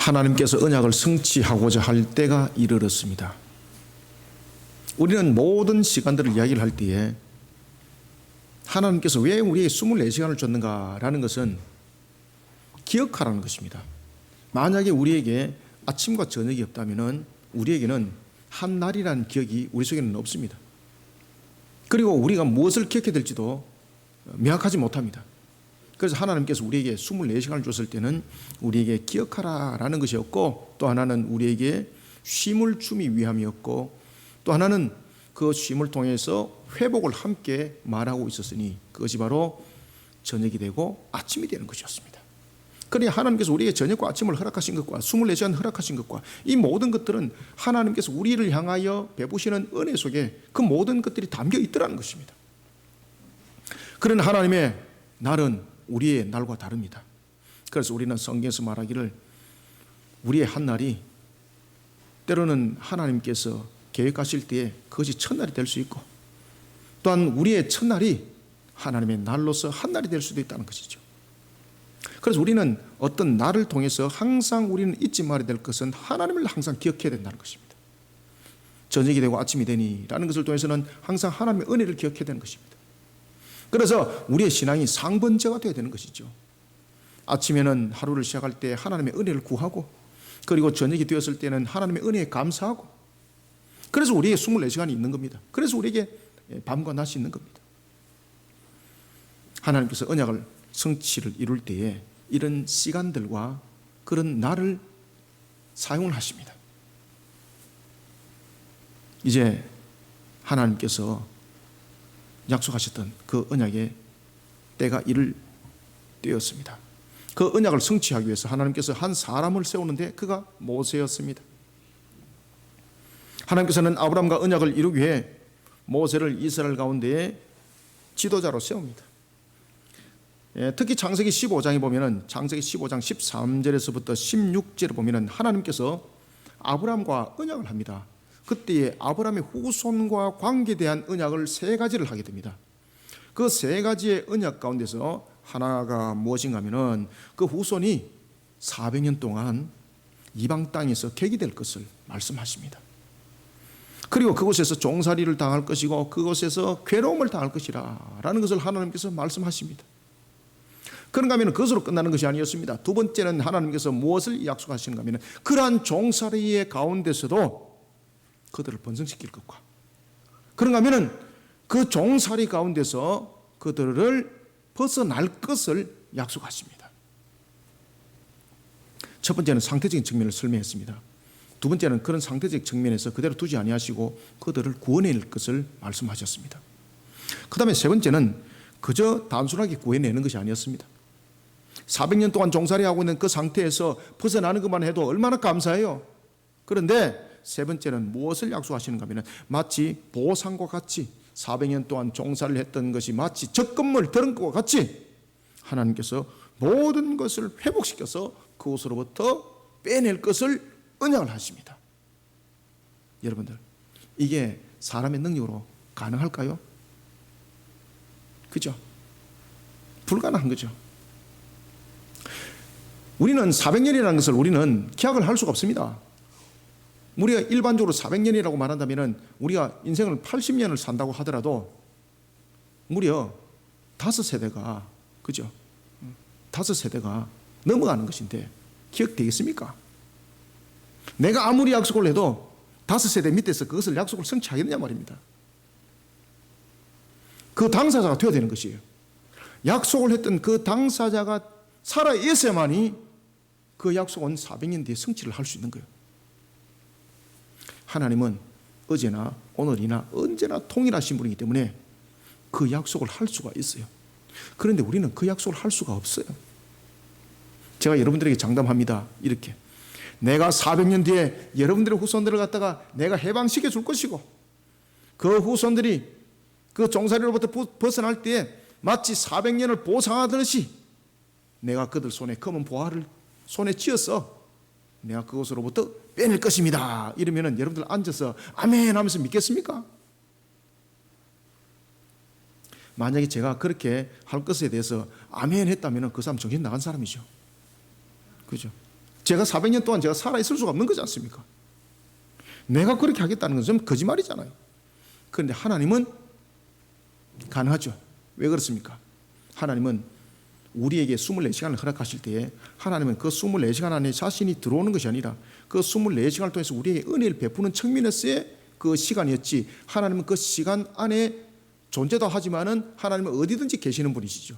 하나님께서 언약을 성취하고자 할 때가 이르렀습니다. 우리는 모든 시간들을 이야기를 할 때에 하나님께서 왜 우리에게 24시간을 줬는가라는 것은 기억하라는 것입니다. 만약에 우리에게 아침과 저녁이 없다면 우리에게는 한 날이라는 기억이 우리 속에는 없습니다. 그리고 우리가 무엇을 기억해야 될지도 명확하지 못합니다. 그래서 하나님께서 우리에게 24시간을 줬을 때는 우리에게 기억하라라는 것이었고, 또 하나는 우리에게 쉼을 주미 위함이었고, 또 하나는 그 쉼을 통해서 회복을 함께 말하고 있었으니 그것이 바로 저녁이 되고 아침이 되는 것이었습니다. 그러니 하나님께서 우리에게 저녁과 아침을 허락하신 것과 24시간 허락하신 것과 이 모든 것들은 하나님께서 우리를 향하여 베푸시는 은혜 속에 그 모든 것들이 담겨 있더라는 것입니다. 그런 하나님의 날은 우리의 날과 다릅니다. 그래서 우리는 성경에서 말하기를 우리의 한 날이 때로는 하나님께서 계획하실 때에 그것이 첫날이 될 수 있고, 또한 우리의 첫날이 하나님의 날로서 한 날이 될 수도 있다는 것이죠. 그래서 우리는 어떤 날을 통해서 항상 우리는 잊지 말아야 될 것은 하나님을 항상 기억해야 된다는 것입니다. 저녁이 되고 아침이 되니라는 것을 통해서는 항상 하나님의 은혜를 기억해야 되는 것입니다. 그래서 우리의 신앙이 상번제가 되어야 되는 것이죠. 아침에는 하루를 시작할 때 하나님의 은혜를 구하고, 그리고 저녁이 되었을 때는 하나님의 은혜에 감사하고, 그래서 우리에게 24시간이 있는 겁니다. 그래서 우리에게 밤과 낮이 있는 겁니다. 하나님께서 언약을 성취를 이룰 때에 이런 시간들과 그런 날을 사용을 하십니다. 이제 하나님께서 약속하셨던 그 언약의 때가 이를 때였습니다. 그 언약을 성취하기 위해서 하나님께서 한 사람을 세우는데 그가 모세였습니다. 하나님께서는 아브라함과 언약을 이루기 위해 모세를 이스라엘 가운데에 지도자로 세웁니다. 특히 창세기 15장에 보면은 창세기 15장 13절에서부터 16절에 보면은 하나님께서 아브라함과 언약을 합니다. 그때에 아브라함의 후손과 관계대한 언약을 세 가지를 하게 됩니다. 그 세 가지의 언약 가운데서 하나가 무엇인가 하면은 그 후손이 400년 동안 이방 땅에서 객이될 것을 말씀하십니다. 그리고 그곳에서 종살이를 당할 것이고 그곳에서 괴로움을 당할 것이라 라는 것을 하나님께서 말씀하십니다. 그런가 하면 그것으로 끝나는 것이 아니었습니다. 두 번째는 하나님께서 무엇을 약속하시는가 하면 그러한 종살이의 가운데서도 그들을 번성시킬 것과, 그런가 하면 그 종살이 가운데서 그들을 벗어날 것을 약속하십니다. 첫 번째는 상태적인 측면을 설명했습니다. 두 번째는 그런 상태적 측면에서 그대로 두지 아니하시고 그들을 구원해낼 것을 말씀하셨습니다. 그 다음에 세 번째는 그저 단순하게 구해내는 것이 아니었습니다. 400년 동안 종살이하고 있는 그 상태에서 벗어나는 것만 해도 얼마나 감사해요. 그런데 세 번째는 무엇을 약속하시는가 하면 마치 보상과 같이 400년 동안 종살이를 했던 것이 마치 적금을 들은 것과 같이 하나님께서 모든 것을 회복시켜서 그곳으로부터 빼낼 것을 언약을 하십니다. 여러분들, 이게 사람의 능력으로 가능할까요? 그죠? 불가능한 거죠. 우리는 400년이라는 것을 우리는 기약을 할 수가 없습니다. 우리가 일반적으로 400년이라고 말한다면 우리가 인생을 80년을 산다고 하더라도 무려 5세대가, 그죠? 5세대가 넘어가는 것인데 기억되겠습니까? 내가 아무리 약속을 해도 5세대 밑에서 그것을 약속을 성취하겠느냐 말입니다. 그 당사자가 되어야 되는 것이에요. 약속을 했던 그 당사자가 살아 있어야만이 그 약속은 400년 뒤에 성취를 할 수 있는 거예요. 하나님은 어제나 오늘이나 언제나 동일하신 분이기 때문에 그 약속을 할 수가 있어요. 그런데 우리는 그 약속을 할 수가 없어요. 제가 여러분들에게 장담합니다. 이렇게 내가 400년 뒤에 여러분들의 후손들을 갖다가 내가 해방시켜 줄 것이고, 그 후손들이 그 종살이로부터 벗어날 때에 마치 400년을 보상하듯이 내가 그들 손에 검은 보화를 손에 쥐어서 내가 그곳으로부터 빼낼 것입니다. 이러면은 여러분들 앉아서 아멘 하면서 믿겠습니까? 만약에 제가 그렇게 할 것에 대해서 아멘 했다면 그 사람 정신 나간 사람이죠. 그죠? 제가 400년 동안 제가 살아있을 수가 없는 거지 않습니까? 내가 그렇게 하겠다는 것은 거짓말이잖아요. 그런데 하나님은 가능하죠. 왜 그렇습니까? 하나님은 우리에게 24시간을 허락하실 때에 하나님은 그 24시간 안에 자신이 들어오는 것이 아니라 그 24시간을 통해서 우리에게 은혜를 베푸는 측면에서의 그 시간이었지, 하나님은 그 시간 안에 존재도 하지만은 하나님은 어디든지 계시는 분이시죠.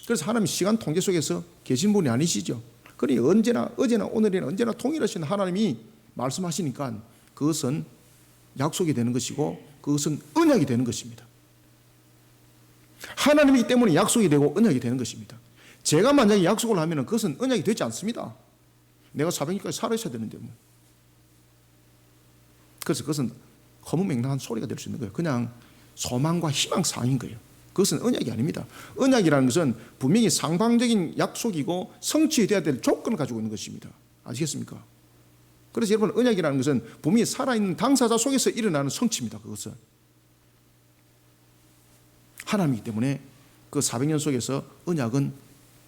그래서 하나님 시간 통제 속에서 계신 분이 아니시죠. 그러니 언제나 어제나 오늘이나 언제나 동일하신 하나님이 말씀하시니까 그것은 약속이 되는 것이고 그것은 언약이 되는 것입니다. 하나님이기 때문에 약속이 되고 언약이 되는 것입니다. 제가 만약에 약속을 하면 그것은 언약이 되지 않습니다. 내가 400년까지 살아있어야 되는데 뭐. 그래서 그것은 허무맹랑한 소리가 될 수 있는 거예요. 그냥 소망과 희망사항인 거예요. 그것은 언약이 아닙니다. 언약이라는 것은 분명히 상방적인 약속이고 성취되어야 될 조건을 가지고 있는 것입니다. 아시겠습니까? 그래서 여러분, 언약이라는 것은 분명히 살아있는 당사자 속에서 일어나는 성취입니다. 그것은 하나님이기 때문에 그 400년 속에서 언약은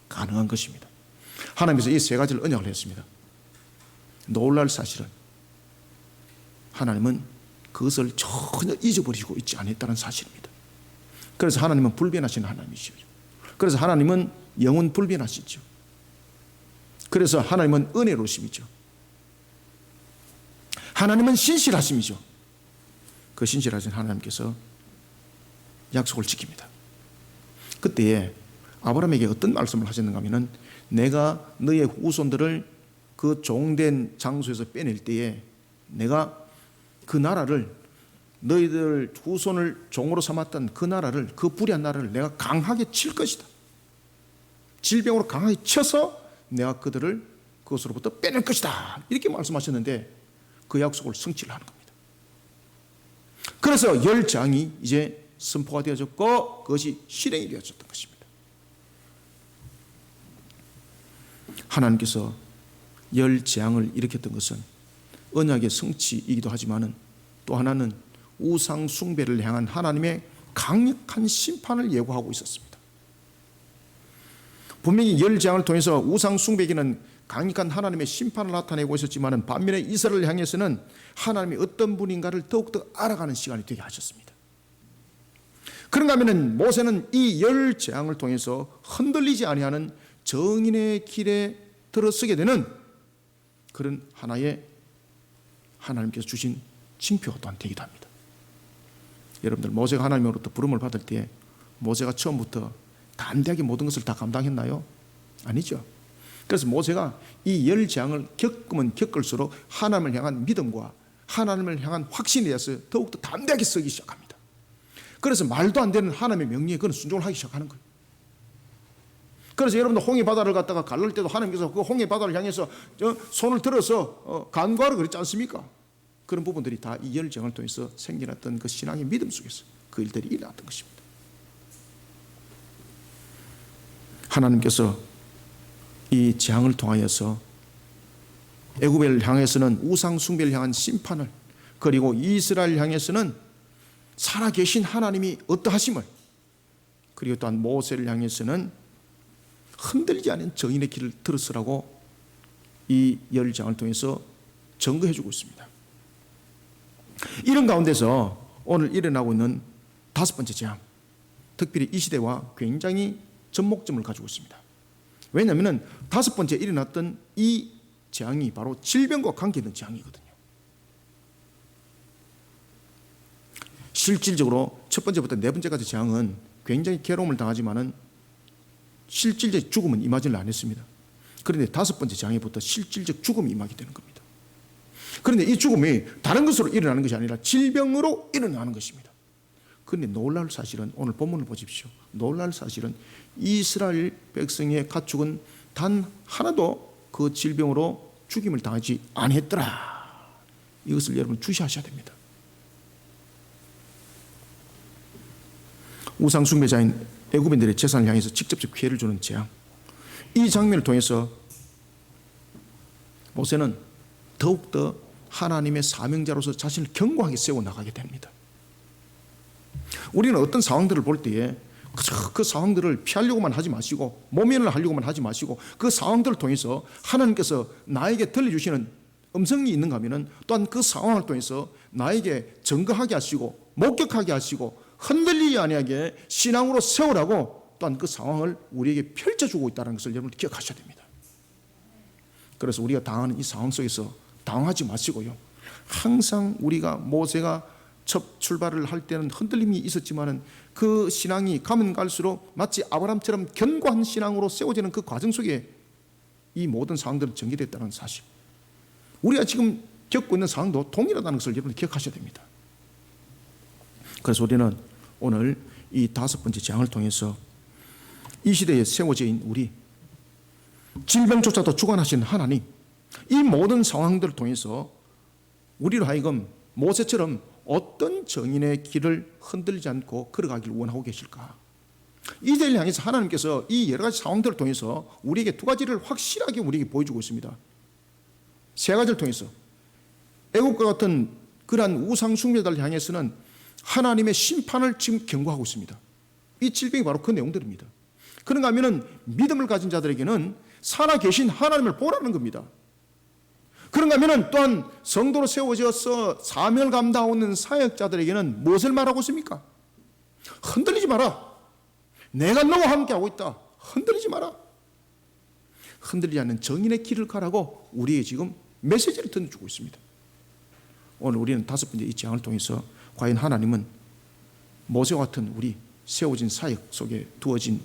가능한 것입니다. 하나님께서 이 세 가지를 언약을 했습니다. 놀랄 사실은 하나님은 그것을 전혀 잊어버리고 있지 않았다는 사실입니다. 그래서 하나님은 불변하신 하나님이시죠. 그래서 하나님은 영원 불변하시죠. 그래서 하나님은 은혜로우심이죠. 하나님은 신실하심이죠. 그 신실하신 하나님께서 약속을 지킵니다. 그때에 아브라함에게 어떤 말씀을 하셨는가 하면은, 내가 너의 후손들을 그 종된 장소에서 빼낼 때에 내가 그 나라를, 너희들 후손을 종으로 삼았던 그 나라를, 그 불의한 나라를 내가 강하게 칠 것이다. 질병으로 강하게 쳐서 내가 그들을 그것으로부터 빼낼 것이다. 이렇게 말씀하셨는데 그 약속을 성취를 하는 겁니다. 그래서 10장이 이제 선포가 되어졌고 그것이 실행이 되어졌던 것입니다. 하나님께서 10재앙을 일으켰던 것은 언약의 성취이기도 하지만은 또 하나는 우상 숭배를 향한 하나님의 강력한 심판을 예고하고 있었습니다. 분명히 10재앙을 통해서 우상 숭배기는 강력한 하나님의 심판을 나타내고 있었지만은 반면에 이스라엘을 향해서는 하나님이 어떤 분인가를 더욱더 알아가는 시간이 되게 하셨습니다. 그런가 하면은 모세는 이 10재앙을 통해서 흔들리지 아니하는 정인의 길에 들어서게 되는 그런 하나의 하나님께서 주신 징표가 또한 되기도 합니다. 여러분들, 모세가 하나님으로부터 부름을 받을 때 모세가 처음부터 담대하게 모든 것을 다 감당했나요? 아니죠. 그래서 모세가 이 10재앙을 겪으면 겪을수록 하나님을 향한 믿음과 하나님을 향한 확신에 대해서 더욱더 담대하게 쓰기 시작합니다. 그래서 말도 안 되는 하나님의 명령에 그는 순종을 하기 시작하는 거예요. 그래서 여러분들 홍해 바다를 갖다가 갈를 때도 하나님께서 그 홍해 바다를 향해서 손을 들어서 간구하라 그랬지 않습니까? 그런 부분들이 다 이 10재앙을 통해서 생겨났던 그 신앙의 믿음 속에서 그 일들이 일어났던 것입니다. 하나님께서 이 재앙을 통하여서 애굽을 향해서는 우상 숭배를 향한 심판을, 그리고 이스라엘 향해서는 살아계신 하나님이 어떠하심을, 그리고 또한 모세를 향해서는 흔들리지 않은 정인의 길을 들었으라고 이 10재앙을 통해서 증거해 주고 있습니다. 이런 가운데서 오늘 일어나고 있는 5번째 재앙, 특별히 이 시대와 굉장히 접목점을 가지고 있습니다. 왜냐하면 5번째 일어났던 이 재앙이 바로 질병과 관계있는 재앙이거든요. 실질적으로 첫 번째부터 네 번째까지 재앙은 굉장히 괴로움을 당하지만은 실질적 죽음은 임하지는 않았습니다. 그런데 5번째 재앙에부터 실질적 죽음이 임하게 되는 겁니다. 그런데 이 죽음이 다른 것으로 일어나는 것이 아니라 질병으로 일어나는 것입니다. 그런데 놀랄 사실은, 오늘 본문을 보십시오. 놀랄 사실은 이스라엘 백성의 가축은 단 하나도 그 질병으로 죽임을 당하지 않았더라. 이것을 여러분 주시하셔야 됩니다. 우상 숭배자인 애굽인들의 재산을 향해서 직접적 피해를 주는 재앙, 이 장면을 통해서 모세는 더욱더 하나님의 사명자로서 자신을 견고하게 세워나가게 됩니다. 우리는 어떤 상황들을 볼 때에 그 상황들을 피하려고만 하지 마시고 모면을 하려고만 하지 마시고 그 상황들을 통해서 하나님께서 나에게 들려주시는 음성이 있는가 하면은 또한 그 상황을 통해서 나에게 증거하게 하시고 목격하게 하시고 흔들리지 아니하게 신앙으로 세우라고 또한 그 상황을 우리에게 펼쳐주고 있다는 것을 여러분 기억하셔야 됩니다. 그래서 우리가 당하는 이 상황 속에서 당하지 마시고요. 항상 우리가 모세가 첫 출발을 할 때는 흔들림이 있었지만은 그 신앙이 가면 갈수록 마치 아브라함처럼 견고한 신앙으로 세워지는 그 과정 속에 이 모든 상황들은 전개됐다는 사실. 우리가 지금 겪고 있는 상황도 동일하다는 것을 여러분 기억하셔야 됩니다. 그래서 우리는 오늘 이 5번째 장을 통해서 이 시대에 세워져 있는 우리, 질병조차도 주관하시는 하나님, 이 모든 상황들을 통해서 우리로 하여금 모세처럼 어떤 정인의 길을 흔들리지 않고 걸어가기를 원하고 계실까? 이 시대를 향해서 하나님께서 이 여러 가지 상황들을 통해서 우리에게 2가지를 확실하게 우리에게 보여주고 있습니다. 3가지를 통해서 애국과 같은 그러한 우상 숭배자를 향해서는 하나님의 심판을 지금 경고하고 있습니다. 이 질병이 바로 그 내용들입니다. 그런가 하면은 믿음을 가진 자들에게는 살아계신 하나님을 보라는 겁니다. 그런가 하면은 또한 성도로 세워져서 사명을 감당하는 사역자들에게는 무엇을 말하고 있습니까? 흔들리지 마라. 내가 너와 함께하고 있다. 흔들리지 마라. 흔들리지 않는 정인의 길을 가라고 우리에게 지금 메시지를 던져주고 있습니다. 오늘 우리는 5번째 이 장을 통해서 과연 하나님은 모세와 같은 우리, 세워진 사역 속에 두어진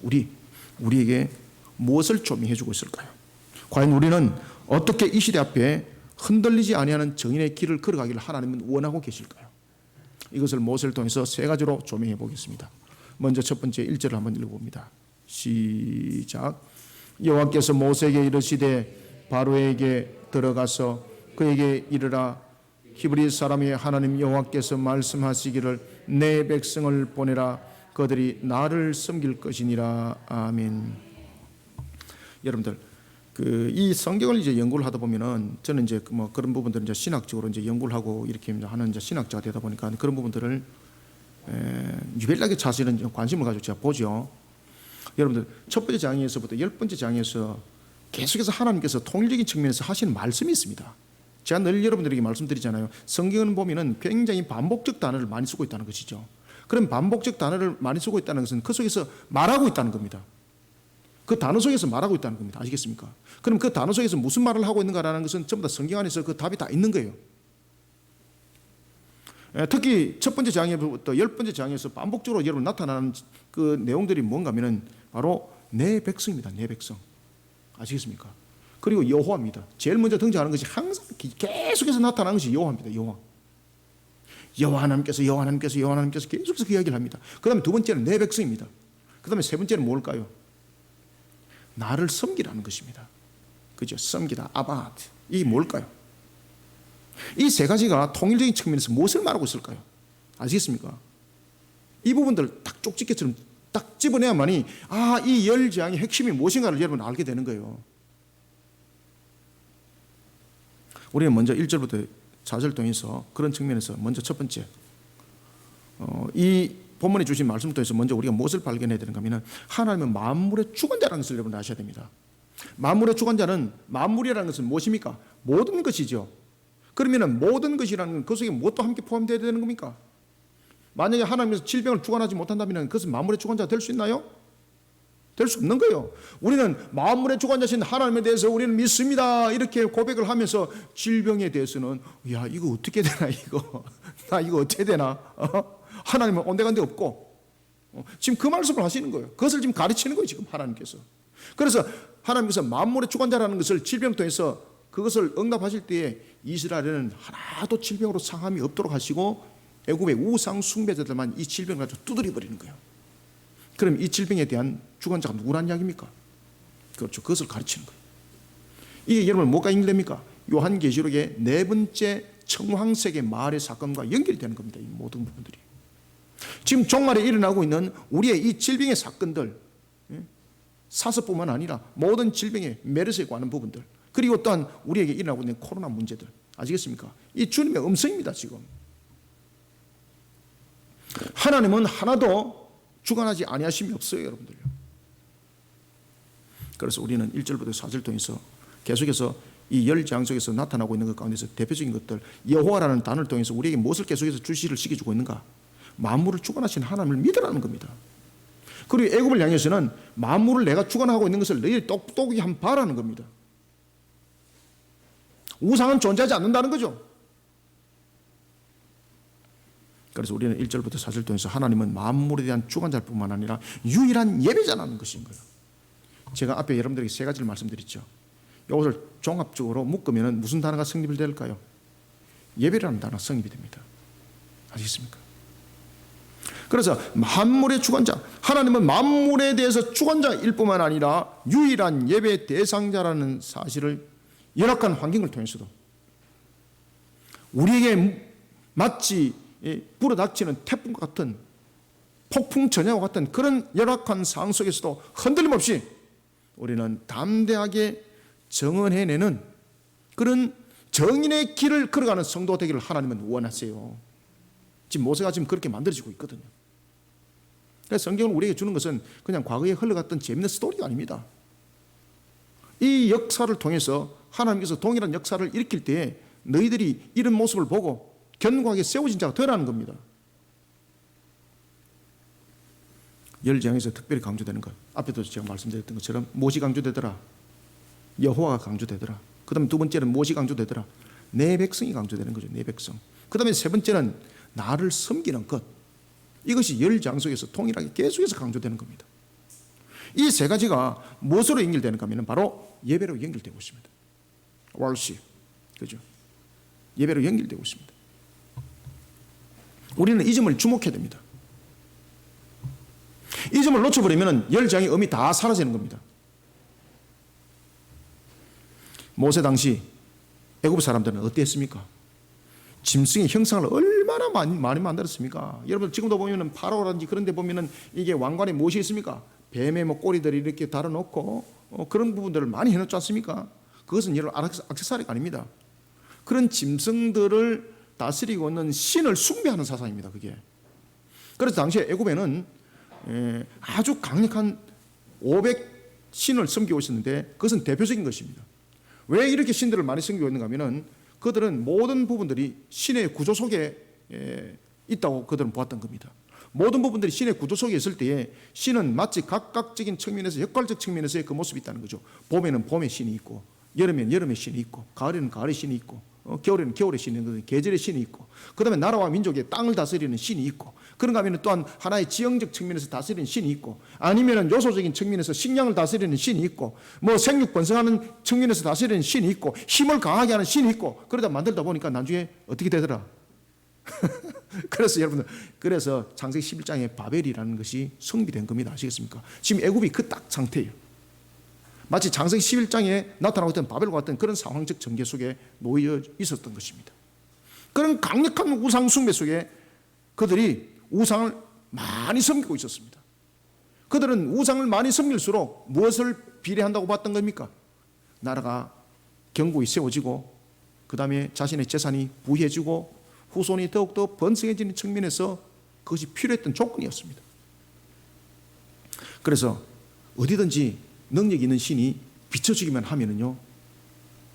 우리에게 무엇을 조명해 주고 있을까요? 과연 우리는 어떻게 이 시대 앞에 흔들리지 아니하는 정인의 길을 걸어가기를 하나님은 원하고 계실까요? 이것을 모세를 통해서 3가지로 조명해 보겠습니다. 먼저 첫 번째 1절을 한번 읽어봅니다. 시작. 여호와께서 모세에게 이르시되 바로에게 들어가서 그에게 이르라. 히브리 사람의 하나님 여호와께서 말씀하시기를 내 백성을 보내라. 그들이 나를 섬길 것이니라. 아멘. 여러분들, 이 성경을 이제 연구를 하다 보면은 저는 이제 뭐 그런 부분들은 이제 신학적으로 이제 연구를 하고 이렇게 하는 이제 신학자가 되다 보니까 그런 부분들을 유별나게 사실은 관심을 가지고 제가 보죠. 여러분들, 첫 번째 장에서부터 10번째 장에서 계속해서 하나님께서 통일적인 측면에서 하시는 말씀이 있습니다. 제가 늘 여러분들에게 말씀드리잖아요. 성경을 보면은 굉장히 반복적 단어를 많이 쓰고 있다는 것이죠. 그럼 반복적 단어를 많이 쓰고 있다는 것은 그 속에서 말하고 있다는 겁니다. 그 단어 속에서 말하고 있다는 겁니다. 아시겠습니까? 그럼 그 단어 속에서 무슨 말을 하고 있는가라는 것은 전부 다 성경 안에서 그 답이 다 있는 거예요. 특히 첫 번째 장에부터 10번째 장에서 반복적으로 여러분 나타나는 그 내용들이 뭔가 하면은 바로 내 백성입니다. 내 백성. 아시겠습니까? 그리고 여호와입니다. 제일 먼저 등장하는 것이 항상 계속해서 나타나는 것이 여호와입니다. 여호와 하나님께서 계속해서 그 이야기를 합니다. 그 다음에 2번째는 내 백성입니다. 그 다음에 3번째는 뭘까요? 나를 섬기라는 것입니다. 그죠? 섬기다, 아바드. 이게 뭘까요? 이 3가지가 통일적인 측면에서 무엇을 말하고 있을까요? 아시겠습니까? 이 부분들 딱 쪽집게처럼 딱 집어내야만이 이 10장의 핵심이 무엇인가를 여러분 알게 되는 거예요. 우리는 먼저 1절부터 4절 통해서 그런 측면에서 먼저 첫 번째 이 본문에 주신 말씀을 통해서 먼저 우리가 무엇을 발견해야 되는가 하면 하나님은 만물의 주관자라는 것을 여러분 아셔야 됩니다. 만물의 주관자는, 만물이라는 것은 무엇입니까? 모든 것이죠. 그러면 모든 것이라는 건 그 속에 무엇도 함께 포함되어야 되는 겁니까? 만약에 하나님께서 질병을 주관하지 못한다면 그것은 만물의 주관자가 될 수 있나요? 될 수 없는 거예요. 우리는 만물의 주관자신 하나님에 대해서 우리는 믿습니다. 이렇게 고백을 하면서 질병에 대해서는 이거 어떻게 되나 나 이거 어떻게 되나 하나님은 온데간데 없고 지금 그 말씀을 하시는 거예요. 그것을 지금 가르치는 거예요. 지금 하나님께서. 그래서 하나님께서 만물의 주관자라는 것을 질병 통해서 그것을 응답하실 때에 이스라엘은 하나도 질병으로 상함이 없도록 하시고 애굽의 우상 숭배자들만 이 질병을 가지고 두드려 버리는 거예요. 그럼 이 질병에 대한 주관자가 누구란 이야기입니까? 그렇죠. 그것을 가르치는 거예요. 이게 여러분 뭐가 연결됩니까? 요한계시록의 4번째 청황색의 마을의 사건과 연결이 되는 겁니다. 이 모든 부분들이. 지금 종말에 일어나고 있는 우리의 이 질병의 사건들, 사서뿐만 아니라 모든 질병의 메르스에 관한 부분들, 그리고 또한 우리에게 일어나고 있는 코로나 문제들, 아시겠습니까? 이 주님의 음성입니다. 지금 하나님은 하나도 주관하지 아니하심이 없어요, 여러분들요. 그래서 우리는 1절부터 4절 통해서 계속해서 이 열 재앙 속에서 나타나고 있는 것 가운데서 대표적인 것들, 여호와라는 단어를 통해서 우리에게 무엇을 계속해서 주시를 시켜주고 있는가? 만물을 주관하신 하나님을 믿으라는 겁니다. 그리고 애굽을 향해서는 만물을 내가 주관하고 있는 것을 너희들이 똑똑히 한번 봐라는 겁니다. 우상은 존재하지 않는다는 거죠. 그래서 우리는 1절부터 4절 통해서 하나님은 만물에 대한 주관자일 뿐만 아니라 유일한 예배자라는 것인 거예요. 제가 앞에 여러분들에게 세 가지를 말씀드렸죠. 이것을 종합적으로 묶으면 무슨 단어가 성립이 될까요? 예배라는 단어가 성립이 됩니다. 아시겠습니까? 그래서 만물의 주관자, 하나님은 만물에 대해서 주관자일 뿐만 아니라 유일한 예배 대상자라는 사실을 열악한 환경을 통해서도 우리에게 마치 불어닥치는 태풍과 같은 폭풍 전야와 같은 그런 열악한 상황 속에서도 흔들림 없이 우리는 담대하게 정언해내는 그런 정인의 길을 걸어가는 성도 되기를 하나님은 원하세요. 지금 모세가 지금 그렇게 만들어지고 있거든요. 그래서 성경을 우리에게 주는 것은 그냥 과거에 흘러갔던 재밌는 스토리가 아닙니다. 이 역사를 통해서 하나님께서 동일한 역사를 일으킬 때에 너희들이 이런 모습을 보고 견고하게 세워진 자가 되라는 겁니다. 열 재앙에서 특별히 강조되는 것, 앞에도 제가 말씀드렸던 것처럼 못이 강조되더라, 여호와가 강조되더라. 그 다음에 두 번째는 못이 강조되더라, 내 백성이 강조되는 거죠. 내 백성. 그 다음에 세 번째는 나를 섬기는 것. 이것이 열 재앙 속에서 동일하게 계속해서 강조되는 겁니다. 이 세 가지가 무엇으로 연결되는가 하면 바로 예배로 연결되고 있습니다. 월십, 그죠? 예배로 연결되고 있습니다. 우리는 이 점을 주목해야 됩니다. 이 점을 놓쳐버리면 열 재앙의 의미 다 사라지는 겁니다. 모세 당시 애굽 사람들은 어땠습니까? 짐승의 형상을 얼마나 많이 만들었습니까? 여러분 지금도 보면은 파라오라든지 그런 데 보면은 이게 왕관에 무엇이 있습니까? 뱀의 뭐 꼬리들을 이렇게 달아놓고 그런 부분들을 많이 해놓지 않습니까? 그것은 여러분 액세서리가 아닙니다. 그런 짐승들을 다스리고 있는 신을 숭배하는 사상입니다. 그게. 그래서 당시에 애굽에는 아주 강력한 500신을 섬기고 있었는데 그것은 대표적인 것입니다. 왜 이렇게 신들을 많이 섬기고 있는가 하면은 그들은 모든 부분들이 신의 구조 속에 있다고 그들은 보았던 겁니다. 모든 부분들이 신의 구조 속에 있을 때에 신은 마치 각각적인 측면에서 역할적 측면에서의 그 모습이 있다는 거죠. 봄에는 봄의 신이 있고 여름에는 여름의 신이 있고 가을에는 가을의 신이 있고 겨울에는 겨울의 신이 있고 계절의 신이 있고 그 다음에 나라와 민족의 땅을 다스리는 신이 있고 그런가 하면 또한 하나의 지형적 측면에서 다스리는 신이 있고 아니면 요소적인 측면에서 식량을 다스리는 신이 있고 뭐 생육 번성하는 측면에서 다스리는 신이 있고 힘을 강하게 하는 신이 있고 그러다 만들다 보니까 나중에 어떻게 되더라? 그래서 여러분들 그래서 창세기 11장에 바벨이라는 것이 성비된 겁니다. 아시겠습니까? 지금 애굽이 그 딱 상태예요. 마치 창세기 11장에 나타나고 있던 바벨과 같은 그런 상황적 전개 속에 놓여 있었던 것입니다. 그런 강력한 우상 숭배 속에 그들이 우상을 많이 섬기고 있었습니다. 그들은 우상을 많이 섬길수록 무엇을 비례한다고 봤던 겁니까? 나라가 견고히 세워지고 그 다음에 자신의 재산이 부해지고 후손이 더욱더 번성해지는 측면에서 그것이 필요했던 조건이었습니다. 그래서 어디든지 능력 있는 신이 비춰지기만 하면은요,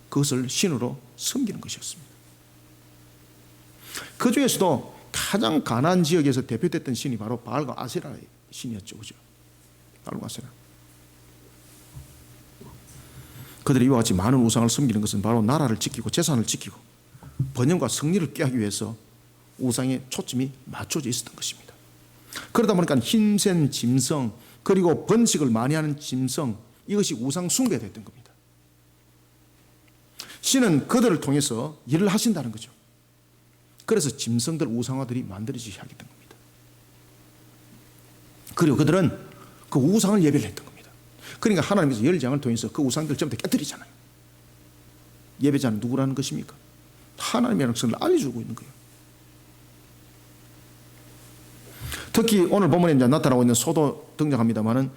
그것을 신으로 섬기는 것이었습니다. 그 중에서도 가장 가난한 지역에서 대표됐던 신이 바로 바알과 아세라의 신이었죠. 그죠? 바알과 아세라. 그들이 이와 같이 많은 우상을 섬기는 것은 바로 나라를 지키고 재산을 지키고 번영과 승리를 꾀하기 위해서 우상의 초점이 맞춰져 있었던 것입니다. 그러다 보니까 힘센 짐승 그리고 번식을 많이 하는 짐승 이것이 우상 숭배가 됐던 겁니다. 신은 그들을 통해서 일을 하신다는 거죠. 그래서 짐승들 우상화들이 만들어지기 시작했던 겁니다. 그리고 그들은 그 우상을 예배를 했던 겁니다. 그러니까 하나님께서 열장을 통해서 그 우상들을 전부 다 깨뜨리잖아요. 예배자는 누구라는 것입니까? 하나님이라는 것을 알려주고 있는 거예요. 특히 오늘 본문에 이제 나타나고 있는 소도 등장합니다만은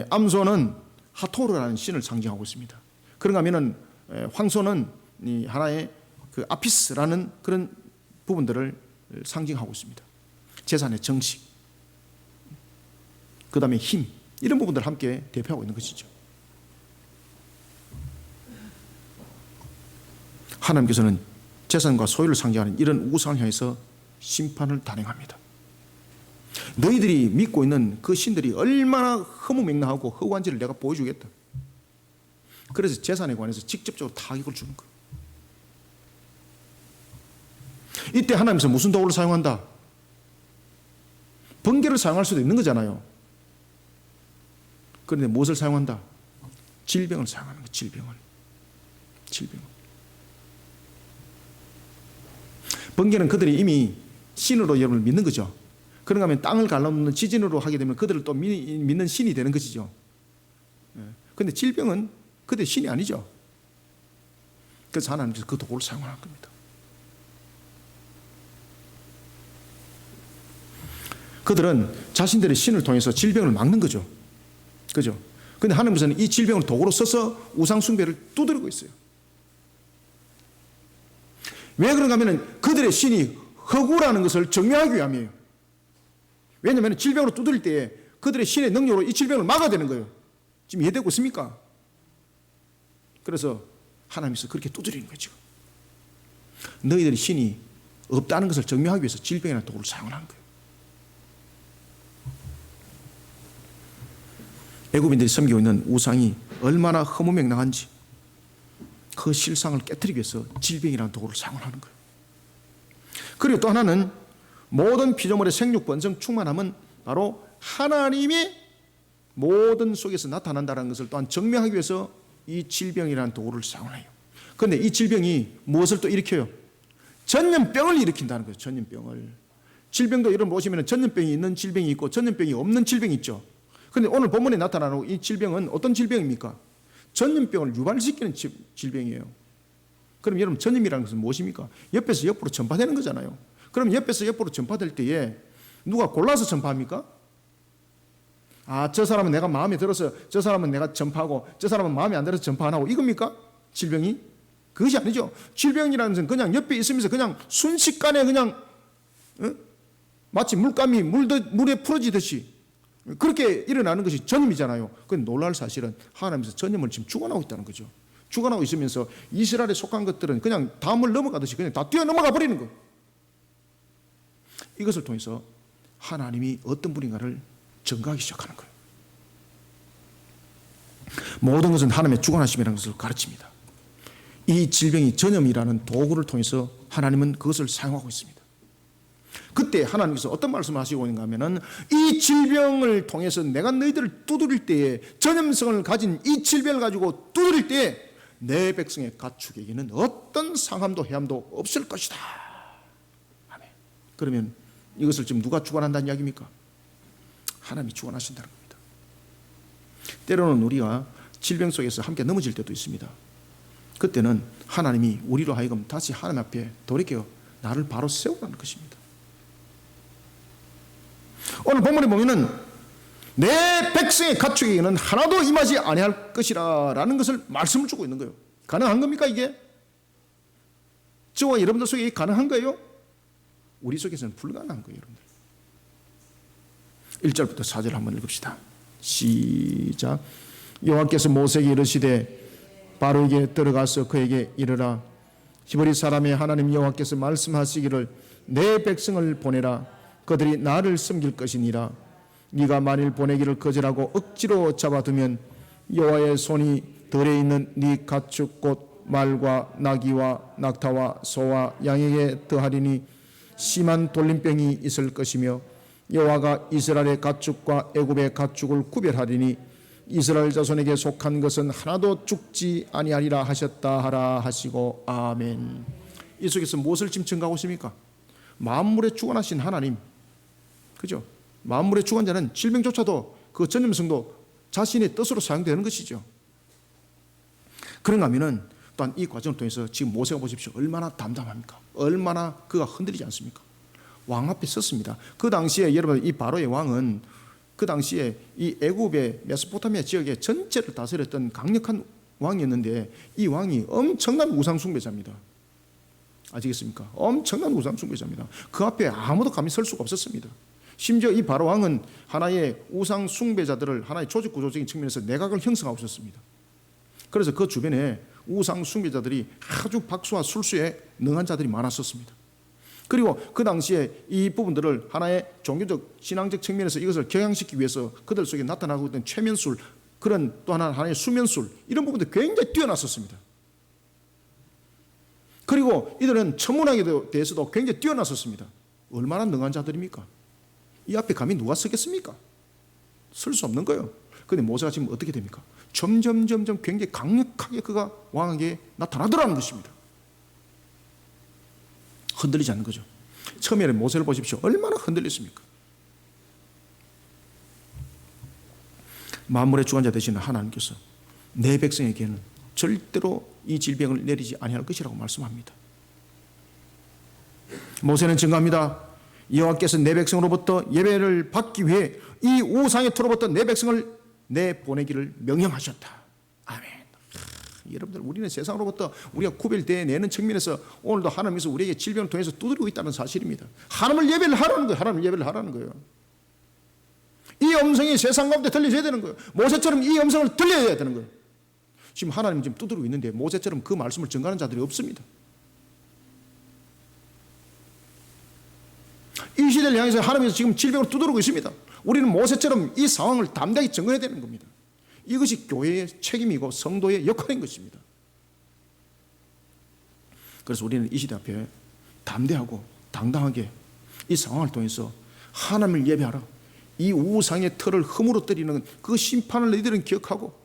암소는 하토르라는 신을 상징하고 있습니다. 그런가 하면은 황소는 하나의 그 아피스라는 그런 부분들을 상징하고 있습니다. 재산의 정식. 그 다음에 힘, 이런 부분들을 함께 대표하고 있는 것이죠. 하나님께서는 재산과 소유를 상징하는 이런 우상을 향해서 심판을 단행합니다. 너희들이 믿고 있는 그 신들이 얼마나 허무맹랑하고 허구한지를 내가 보여주겠다. 그래서 재산에 관해서 직접적으로 타격을 주는 거예요. 이때 하나님께서 무슨 도구를 사용한다? 번개를 사용할 수도 있는 거잖아요. 그런데 무엇을 사용한다? 질병을 사용하는 거예요. 질병을. 번개는 그들이 이미 신으로 여러분을 믿는 거죠. 그런가 하면 땅을 갈라놓는 지진으로 하게 되면 그들을 또 믿는 신이 되는 것이죠. 그런데 질병은 그들의 신이 아니죠. 그래서 하나님께서 그 도구를 사용하는 겁니다. 그들은 자신들의 신을 통해서 질병을 막는 거죠. 그죠? 그런데 하나님께서는 이 질병을 도구로 써서 우상 숭배를 두드리고 있어요. 왜 그런가 하면 그들의 신이 허구라는 것을 증명하기 위함이에요. 왜냐하면 질병으로 두드릴 때에 그들의 신의 능력으로 이 질병을 막아야 되는 거예요. 지금 이해되고 있습니까? 그래서 하나님께서 그렇게 두드리는 거죠. 너희들의 신이 없다는 것을 증명하기 위해서 질병이라는 도구를 사용하는 거예요. 애굽인들이 섬기고 있는 우상이 얼마나 허무맹랑한지 그 실상을 깨트리기 위해서 질병이라는 도구를 사용하는 거예요. 그리고 또 하나는 모든 피조물의 생육, 번성, 충만함은 바로 하나님의 모든 속에서 나타난다는 것을 또한 증명하기 위해서 이 질병이라는 도구를 사용해요. 그런데 이 질병이 무엇을 또 일으켜요? 전염병을 일으킨다는 거예요. 전염병을. 질병도 여러분 보시면 전염병이 있는 질병이 있고 전염병이 없는 질병이 있죠. 그런데 오늘 본문에 나타나는 이 질병은 어떤 질병입니까? 전염병을 유발시키는 질병이에요. 그럼 여러분 전염이라는 것은 무엇입니까? 옆에서 옆으로 전파되는 거잖아요. 그럼 옆에서 옆으로 전파될 때에 누가 골라서 전파합니까? 저 사람은 내가 마음에 들어서 저 사람은 내가 전파하고 저 사람은 마음에 안 들어서 전파 안 하고 이겁니까? 질병이? 그것이 아니죠. 질병이라는 것은 그냥 옆에 있으면서 그냥 순식간에 그냥 마치 물감이 물에 풀어지듯이 그렇게 일어나는 것이 전염이잖아요. 그건 놀랄 사실은 하나님께서 전염을 지금 주관하고 있다는 거죠. 주관하고 있으면서 이스라엘에 속한 것들은 그냥 담을 넘어가듯이 그냥 다 뛰어넘어가 버리는 거예요. 이것을 통해서 하나님이 어떤 분인가를 증거하기 시작하는 거예요. 모든 것은 하나님의 주관하심이라는 것을 가르칩니다. 이 질병이 전염이라는 도구를 통해서 하나님은 그것을 사용하고 있습니다. 그때 하나님께서 어떤 말씀을 하시고 있는가 하면은 이 질병을 통해서 내가 너희들을 두드릴 때에 전염성을 가진 이 질병을 가지고 두드릴 때에 내 백성의 가축에게는 어떤 상함도 해함도 없을 것이다. 아멘. 그러면 이것을 지금 누가 주관한다는 이야기입니까? 하나님이 주관하신다는 겁니다. 때로는 우리가 질병 속에서 함께 넘어질 때도 있습니다. 그때는 하나님이 우리로 하여금 다시 하나님 앞에 돌이켜 나를 바로 세우라는 것입니다. 오늘 본문에 보면은 내 백성의 가축에게는 하나도 임하지 아니할 것이라 라는 것을 말씀을 주고 있는 거예요. 가능한 겁니까 이게? 저와 여러분들 속에 가능한 거예요? 우리 속에서는 불가능한 거예요. 여러분들 1절부터 4절 한번 읽읍시다. 시작. 여호와께서 모세에게 이르시되 바로에게 들어가서 그에게 이르라. 히브리 사람의 하나님 여호와께서 말씀하시기를 내 백성을 보내라. 그들이 나를 섬길 것이니라. 네가 만일 보내기를 거절하고 억지로 잡아두면 여호와의 손이 들에 있는 네 가축 곧 말과 나귀와 낙타와 소와 양에게 더하리니 심한 돌림병이 있을 것이며 여호와가 이스라엘의 가축과 애굽의 가축을 구별하리니 이스라엘 자손에게 속한 것은 하나도 죽지 아니하리라 하셨다 하라 하시고 아멘. 이 속에서 무엇을 지금 증거하고 있습니까? 만물에 주관하신 하나님, 그죠? 만물의 주관자는 질병조차도 그 전염성도 자신의 뜻으로 사용되는 것이죠. 그런가 하면은 또한 이 과정을 통해서 지금 모세가 보십시오. 얼마나 담담합니까? 얼마나 그가 흔들리지 않습니까? 왕 앞에 섰습니다. 그 당시에 여러분 이 바로의 왕은 그 당시에 이 애굽의 메소포타미아 지역의 전체를 다스렸던 강력한 왕이었는데 이 왕이 엄청난 우상 숭배자입니다. 아시겠습니까? 엄청난 우상 숭배자입니다. 그 앞에 아무도 감히 설 수가 없었습니다. 심지어 이 바로왕은 하나의 우상 숭배자들을 하나의 조직 구조적인 측면에서 내각을 형성하고 있었습니다. 그래서 그 주변에 우상 숭배자들이 아주 박수와 술수에 능한 자들이 많았었습니다. 그리고 그 당시에 이 부분들을 하나의 종교적 신앙적 측면에서 이것을 경향시키기 위해서 그들 속에 나타나고 있던 최면술, 그런 또 하나의 수면술, 이런 부분도 굉장히 뛰어났었습니다. 그리고 이들은 천문학에 대해서도 굉장히 뛰어났었습니다. 얼마나 능한 자들입니까? 이 앞에 감히 누가 서겠습니까? 설 수 없는 거예요. 그런데 모세가 지금 어떻게 됩니까? 점점 굉장히 강력하게 그가 왕에게 나타나더라는 것입니다. 흔들리지 않는 거죠. 처음에는 모세를 보십시오. 얼마나 흔들렸습니까? 만물의 주관자 되시는 하나님께서 내 백성에게는 절대로 이 질병을 내리지 아니할 것이라고 말씀합니다. 모세는 증거합니다. 여호와께서 내 백성으로부터 예배를 받기 위해 이 우상의 터로부터 내 백성을 내보내기를 명령하셨다. 아멘. 여러분들, 우리는 세상으로부터 우리가 구별되어내는 측면에서 오늘도 하나님께서 우리에게 질병을 통해서 두드리고 있다는 사실입니다. 하나님을 예배를 하라는 거예요. 하나님을 예배를 하라는 거예요. 이 음성이 세상 가운데 들려져야 되는 거예요. 모세처럼 이 음성을 들려야 되는 거예요. 지금 하나님 지금 두드리고 있는데 모세처럼 그 말씀을 전가하는 자들이 없습니다. 이 시대를 향해서 하나님께서 지금 질병을 두드리고 있습니다. 우리는 모세처럼 이 상황을 담대하게 전거해야 되는 겁니다. 이것이 교회의 책임이고 성도의 역할인 것입니다. 그래서 우리는 이 시대 앞에 담대하고 당당하게 이 상황을 통해서 하나님을 예배하라. 이 우상의 틀을 흠으로 때리는 그 심판을 너희들은 기억하고,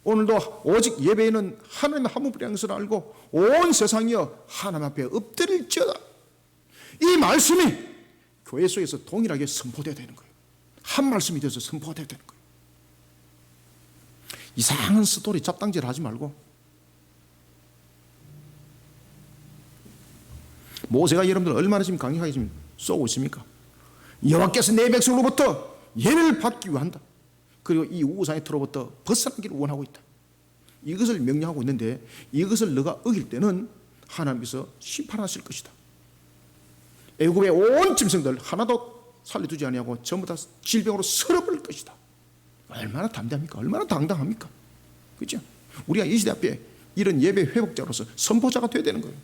오늘도 오직 예배에는 하나님의 한 분뿐이 양식을 알고 온 세상이여 하나님 앞에 엎드릴지어다. 이 말씀이 교회 속에서 동일하게 선포되어야 되는 거예요. 한 말씀이 되어서 선포되어야 되는 거예요. 이상한 스토리 잡당질 하지 말고, 모세가 여러분들 얼마나 지금 강력하게 지금 쏘고 있습니까? 여호와께서 내 백성으로부터 예배를 받기 위한다. 그리고 이 우상의 틀로부터 벗어나기를 원하고 있다. 이것을 명령하고 있는데 이것을 너가 어길 때는 하나님께서 심판하실 것이다. 애굽의 온 짐승들 하나도 살려두지 아니하고 전부 다 질병으로 쓸어버릴 것이다. 얼마나 담대합니까? 얼마나 당당합니까? 그렇죠? 우리가 이 시대 앞에 이런 예배 회복자로서 선포자가 되어야 되는 거예요.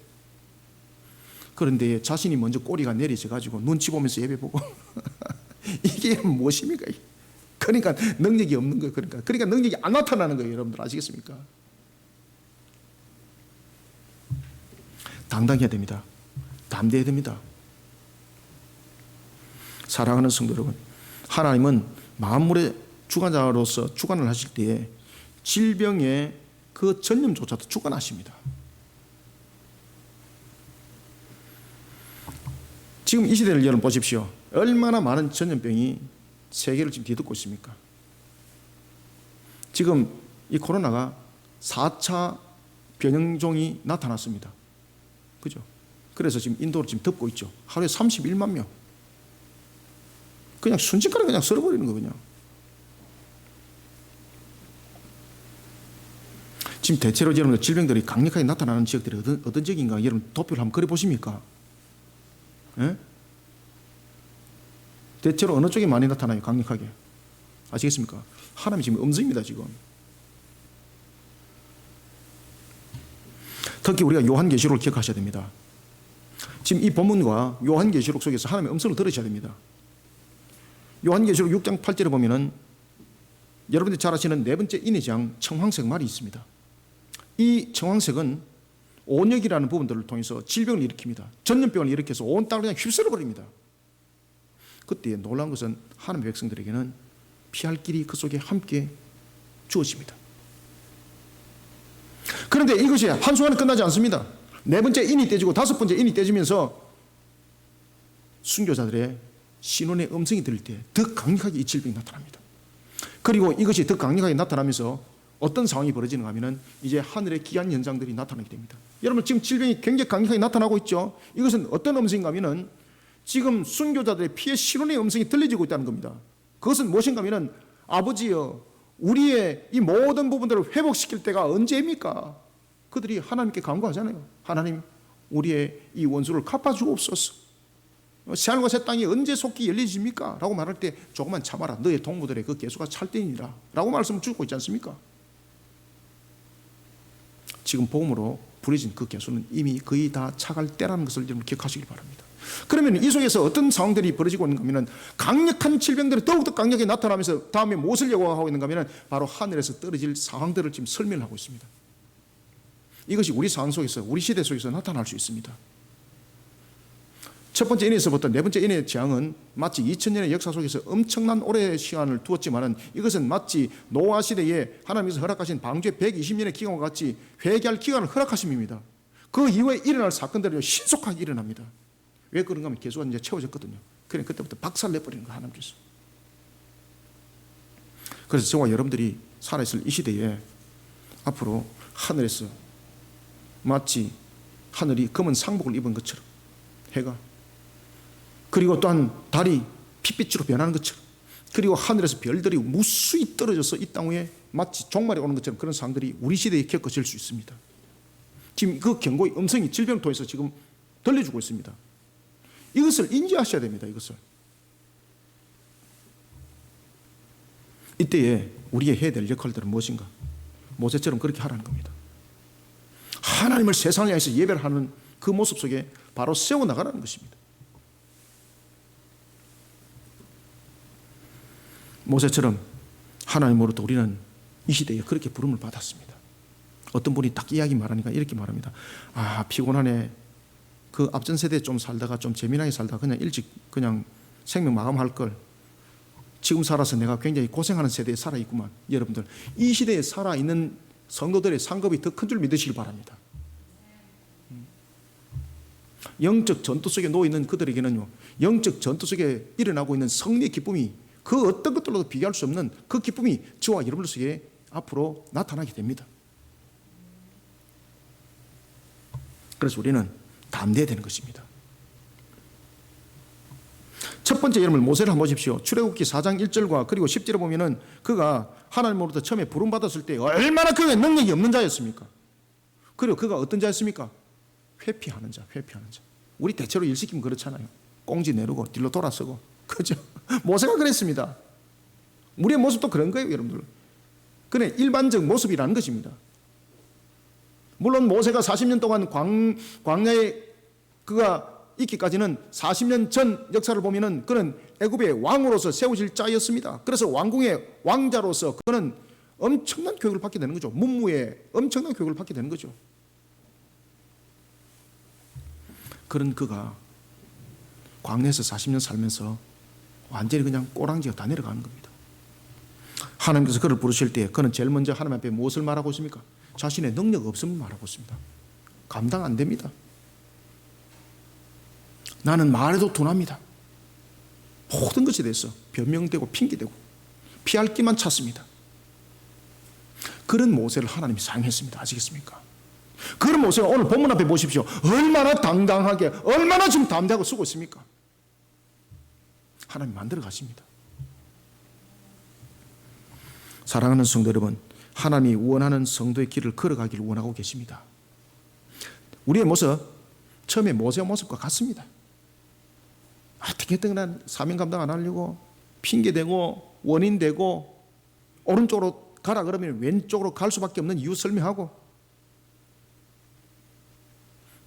그런데 자신이 먼저 꼬리가 내려져 가지고 눈치 보면서 예배 보고 이게 무엇입니까? 그러니까 능력이 없는 거예요. 그러니까 능력이 안 나타나는 거예요. 여러분들 아시겠습니까? 당당해야 됩니다. 담대해야 됩니다. 사랑하는 성도 여러분, 하나님은 만물의 주관자로서 주관을 하실 때에 질병의 그 전염조차도 주관하십니다. 지금 이 시대를 여러분 보십시오. 얼마나 많은 전염병이 세계를 지금 뒤덮고 있습니까? 지금 이 코로나가 4차 변형종이 나타났습니다. 그죠? 그래서 지금 인도를 지금 덮고 있죠. 하루에 31만 명. 그냥 순식간에 그냥 썰어버리는 거예요, 그냥. 지금 대체로 여러분들 질병들이 강력하게 나타나는 지역들이 어떤 지역인가 여러분 도표를 한번 그려보십니까? 예? 대체로 어느 쪽에 많이 나타나요, 강력하게? 아시겠습니까? 하나님이 지금 음성입니다, 지금. 특히 우리가 요한계시록을 기억하셔야 됩니다. 지금 이 본문과 요한계시록 속에서 하나님의 음성을 들으셔야 됩니다. 요한계시록 6장 8절에 보면은 여러분들이 잘 아시는 네 번째 인의장 청황색 말이 있습니다. 이 청황색은 온역이라는 부분들을 통해서 질병을 일으킵니다. 전염병을 일으켜서 온 땅을 그냥 휩쓸어 버립니다. 그때 놀라운 것은 하나님의 백성들에게는 피할 길이 그 속에 함께 주어집니다. 그런데 이것이 한순간에 끝나지 않습니다. 네 번째 인이 떼지고 다섯 번째 인이 떼지면서 순교자들의 신원의 음성이 들릴 때 더 강력하게 이 질병이 나타납니다. 그리고 이것이 더 강력하게 나타나면서 어떤 상황이 벌어지는가 하면 이제 하늘의 기한 현상들이 나타나게 됩니다. 여러분 지금 질병이 굉장히 강력하게 나타나고 있죠. 이것은 어떤 음성인가 하면 지금 순교자들의 피의 신원의 음성이 들려지고 있다는 겁니다. 그것은 무엇인가 하면 아버지여 우리의 이 모든 부분들을 회복시킬 때가 언제입니까? 그들이 하나님께 간구하잖아요. 하나님 우리의 이 원수를 갚아주옵소서. 새하늘과 새 땅이 언제 속히 열리십니까? 라고 말할 때 조금만 참아라. 너의 동무들의 그 계수가 찰때니라 라고 말씀을 주고 있지 않습니까? 지금 복음으로 부려진 그 계수는 이미 거의 다 차갈 때라는 것을 여러분 기억하시길 바랍니다. 그러면 이 속에서 어떤 상황들이 벌어지고 있는가 하면 강력한 질병들이 더욱더 강력하게 나타나면서 다음에 무엇을 예고하고 있는가 하면 바로 하늘에서 떨어질 상황들을 지금 설명하고 있습니다. 이것이 우리 상황 속에서 우리 시대 속에서 나타날 수 있습니다. 첫 번째 인에서부터 네 번째 인의 재앙은 마치 2000년의 역사 속에서 엄청난 오랜 시간을 두었지만은 이것은 마치 노아 시대에 하나님께서 허락하신 방주의 120년의 기간과 같이 회개할 기간을 허락하심입니다. 그 이후에 일어날 사건들이 신속하게 일어납니다. 왜 그런가 하면 계수가 이제 채워졌거든요. 그러니까 그때부터 박살 내버리는 거예요, 하나님께서. 그래서 저와 여러분들이 살아있을 이 시대에 앞으로 하늘에서 마치 하늘이 검은 상복을 입은 것처럼 해가, 그리고 또한 달이 핏빛으로 변하는 것처럼, 그리고 하늘에서 별들이 무수히 떨어져서 이 땅 위에 마치 종말이 오는 것처럼 그런 상황들이 우리 시대에 겪어질 수 있습니다. 지금 그 경고의 음성이 질병을 통해서 지금 들려주고 있습니다. 이것을 인지하셔야 됩니다. 이것을. 이때에 우리의 해야 될 역할들은 무엇인가? 모세처럼 그렇게 하라는 겁니다. 하나님을 세상을 향해서 예배를 하는 그 모습 속에 바로 세워나가라는 것입니다. 모세처럼 하나님으로부터 우리는 이 시대에 그렇게 부름을 받았습니다. 어떤 분이 딱 이야기 말하니까 이렇게 말합니다. 아, 피곤하네. 그 앞전 세대에 좀 살다가 좀 재미나게 살다가 그냥 일찍 그냥 생명 마감할 걸. 지금 살아서 내가 굉장히 고생하는 세대에 살아있구만. 여러분들, 이 시대에 살아있는 성도들의 상급이 더 큰 줄 믿으시길 바랍니다. 영적 전투 속에 놓여있는 그들에게는요, 영적 전투 속에 일어나고 있는 승리의 기쁨이 그 어떤 것들로도 비교할 수 없는 그 기쁨이 저와 여러분들 속에 앞으로 나타나게 됩니다. 그래서 우리는 담대해야 되는 것입니다. 첫 번째 여러분 모세를 한번 보십시오. 출애굽기 4장 1절과 그리고 10절에 보면은 그가 하나님으로부터 처음에 부름 받았을 때 얼마나 그가 능력이 없는 자였습니까? 그리고 그가 어떤 자였습니까? 회피하는 자, 회피하는 자. 우리 대체로 일 시키면 그렇잖아요. 꽁지 내리고 뒤로 돌아서고, 그죠? 모세가 그랬습니다. 우리의 모습도 그런 거예요, 여러분들. 그래, 일반적 모습이라는 것입니다. 물론 모세가 40년 동안 광야에 그가 있기까지는 40년 전 역사를 보면은 그는 애굽의 왕으로서 세워질 자였습니다. 그래서 왕궁의 왕자로서 그는 엄청난 교육을 받게 되는 거죠. 문무에 엄청난 교육을 받게 되는 거죠. 그런 그가 광야에서 40년 살면서 완전히 그냥 꼬랑지가 다 내려가는 겁니다. 하나님께서 그를 부르실 때 그는 제일 먼저 하나님 앞에 무엇을 말하고 있습니까? 자신의 능력 없음을 말하고 있습니다. 감당 안 됩니다. 나는 말해도 둔합니다. 모든 것에 대해서 변명되고 핑계대고 피할 길만 찾습니다. 그런 모세를 하나님이 사용했습니다. 아시겠습니까? 그런 모세가 오늘 본문 앞에 보십시오. 얼마나 당당하게, 얼마나 지금 담대하고 쓰고 있습니까? 하나님 만들어 가십니다. 사랑하는 성도 여러분, 하나님이 원하는 성도의 길을 걸어가기를 원하고 계십니다. 우리의 모습, 처음에 모세의 모습과 같습니다. 어떻게든 사명 감당 안 하려고 핑계대고 원인대고 오른쪽으로 가라 그러면 왼쪽으로 갈 수밖에 없는 이유 설명하고,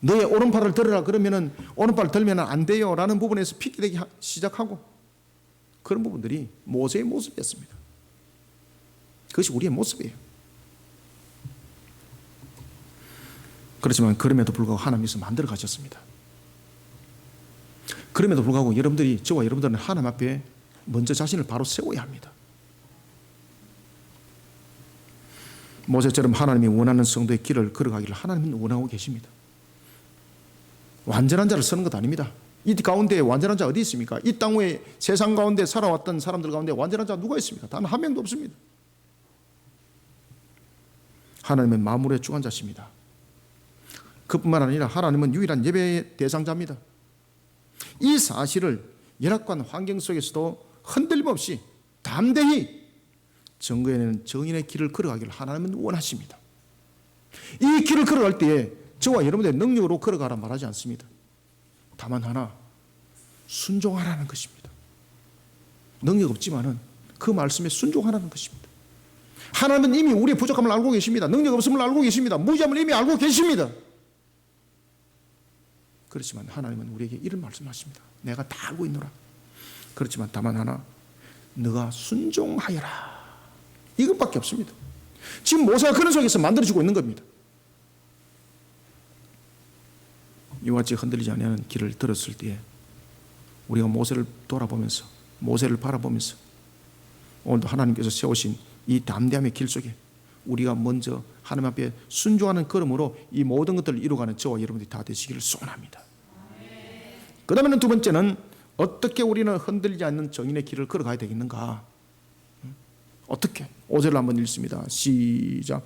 너의 오른팔을 들으라 그러면 오른팔 들면 안 돼요 라는 부분에서 핑계대기 시작하고, 그런 부분들이 모세의 모습이었습니다. 그것이 우리의 모습이에요. 그렇지만 그럼에도 불구하고 하나님께서 만들어 가셨습니다. 그럼에도 불구하고 여러분들이, 저와 여러분들은 하나님 앞에 먼저 자신을 바로 세워야 합니다. 모세처럼 하나님이 원하는 성도의 길을 걸어가기를 하나님은 원하고 계십니다. 완전한 자를 쓰는 것 아닙니다. 이 가운데 완전한 자 어디 있습니까? 이 땅 위에 세상 가운데 살아왔던 사람들 가운데 완전한 자 누가 있습니까? 단 한 명도 없습니다. 하나님은 만물의 주관자십니다. 그뿐만 아니라 하나님은 유일한 예배의 대상자입니다. 이 사실을 열악한 환경 속에서도 흔들림없이 담대히 정거에는 정인의 길을 걸어가기를 하나님은 원하십니다. 이 길을 걸어갈 때에 저와 여러분의 능력으로 걸어가라 말하지 않습니다. 다만 하나, 순종하라는 것입니다. 능력 없지만은 그 말씀에 순종하라는 것입니다. 하나님은 이미 우리의 부족함을 알고 계십니다. 능력 없음을 알고 계십니다. 무지함을 이미 알고 계십니다. 그렇지만 하나님은 우리에게 이런 말씀하십니다. 내가 다 알고 있노라. 그렇지만 다만 하나, 너가 순종하여라. 이것밖에 없습니다. 지금 모세가 그런 속에서 만들어지고 있는 겁니다. 이와 같이 흔들리지 않는 길을 들었을 때에 우리가 모세를 돌아보면서, 모세를 바라보면서 오늘도 하나님께서 세우신 이 담대함의 길 속에 우리가 먼저 하나님 앞에 순종하는 걸음으로 이 모든 것들을 이루어가는 저와 여러분들이 다 되시기를 소원합니다. 그 다음에는 두 번째는 어떻게 우리는 흔들리지 않는 정인의 길을 걸어가야 되겠는가? 어떻게? 5절을 한번 읽습니다. 시작.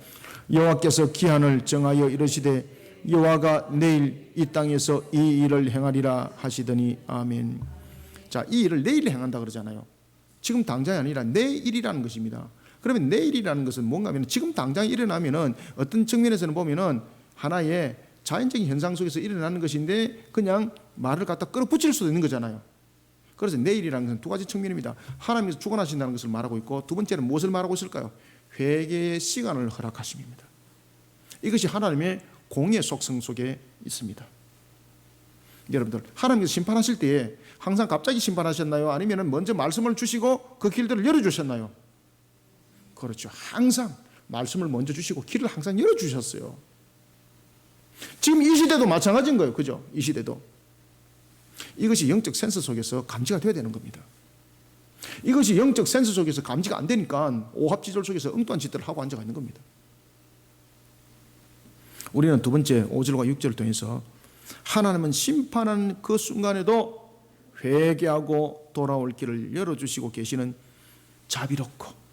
여호와께서 기한을 정하여 이르시되 여호와가 내일 이 땅에서 이 일을 행하리라 하시더니 아멘. 자, 이 일을 내일 행한다 그러잖아요. 지금 당장이 아니라 내일이라는 것입니다. 그러면 내일이라는 것은 뭔가 하면 지금 당장 일어나면은 어떤 측면에서는 보면은 하나의 자연적인 현상 속에서 일어나는 것인데 그냥 말을 갖다 끌어붙일 수도 있는 거잖아요. 그래서 내일이라는 것은 두 가지 측면입니다. 하나님께서 주관하신다는 것을 말하고 있고, 두 번째는 무엇을 말하고 있을까요? 회개의 시간을 허락하십니다. 이것이 하나님의 공의 속성 속에 있습니다. 여러분들, 하나님께서 심판하실 때에 항상 갑자기 심판하셨나요? 아니면 먼저 말씀을 주시고 그 길들을 열어주셨나요? 그렇죠. 항상 말씀을 먼저 주시고 길을 항상 열어주셨어요. 지금 이 시대도 마찬가지인 거예요. 그죠? 이 시대도. 이것이 영적 센서 속에서 감지가 돼야 되는 겁니다. 이것이 영적 센서 속에서 감지가 안 되니까 오합지졸 속에서 엉뚱한 짓들을 하고 앉아가 있는 겁니다. 우리는 두 번째 5절과 6절을 통해서 하나님은 심판하는 그 순간에도 회개하고 돌아올 길을 열어주시고 계시는 자비롭고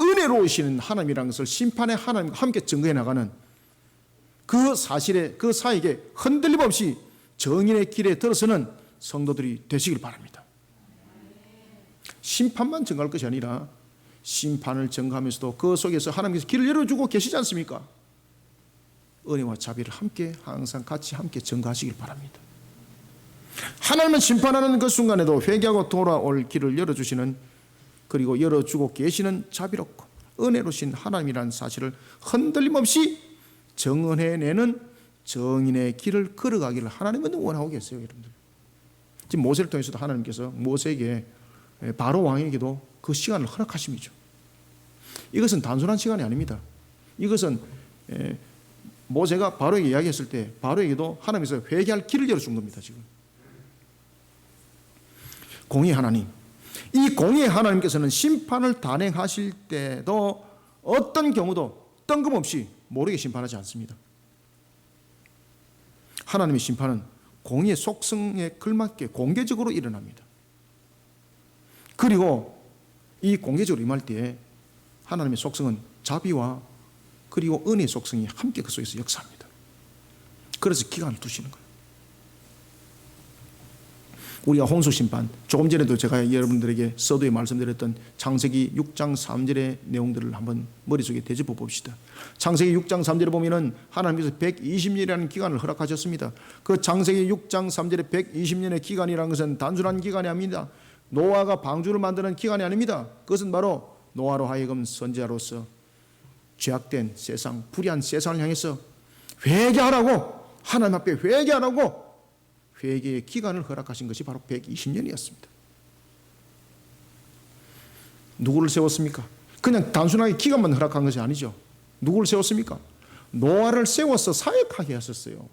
은혜로우시는 하나님이라는 것을 심판의 하나님과 함께 증거해 나가는 그 사실에, 그 사역에 흔들림 없이 정인의 길에 들어서는 성도들이 되시길 바랍니다. 심판만 증거할 것이 아니라 심판을 증거하면서도 그 속에서 하나님께서 길을 열어주고 계시지 않습니까? 은혜와 자비를 함께 항상 같이 함께 증거하시길 바랍니다. 하나님은 심판하는 그 순간에도 회개하고 돌아올 길을 열어주시는, 그리고 열어주고 계시는 자비롭고 은혜로우신 하나님이라는 사실을 흔들림 없이 정언해내는 정인의 길을 걸어가기를 하나님은 원하고 계세요. 여러분들, 지금 모세를 통해서도 하나님께서 모세에게, 바로 왕에게도 그 시간을 허락하심이죠. 이것은 단순한 시간이 아닙니다. 이것은 모세가 바로에게 이야기했을 때 바로에게도 하나님께서 회개할 길을 열어준 겁니다. 지금 공의 하나님, 이 공의 하나님께서는 심판을 단행하실 때도 어떤 경우도 뜬금없이 모르게 심판하지 않습니다. 하나님의 심판은 공의의 속성에 걸맞게 공개적으로 일어납니다. 그리고 이 공개적으로 임할 때에 하나님의 속성은 자비와 그리고 은혜의 속성이 함께 그 속에서 역사합니다. 그래서 기간을 두시는 거예요. 우리가 홍수심판, 조금 전에도 제가 여러분들에게 서두에 말씀드렸던 창세기 6장 3절의 내용들을 한번 머릿속에 되짚어 봅시다. 창세기 6장 3절에 보면은 하나님께서 120년이라는 기간을 허락하셨습니다. 그 창세기 6장 3절의 120년의 기간이라는 것은 단순한 기간이 아닙니다. 노아가 방주를 만드는 기간이 아닙니다. 그것은 바로 노아로 하여금 선지자로서 죄악된 세상, 불의한 세상을 향해서 회개하라고, 하나님 앞에 회개하라고 회개의 기간을 허락하신 것이 바로 120년이었습니다. 누구를 세웠습니까? 그냥 단순하게 기간만 허락한 것이 아니죠. 누구를 세웠습니까? 노아를 세워서 사역하게 하셨어요.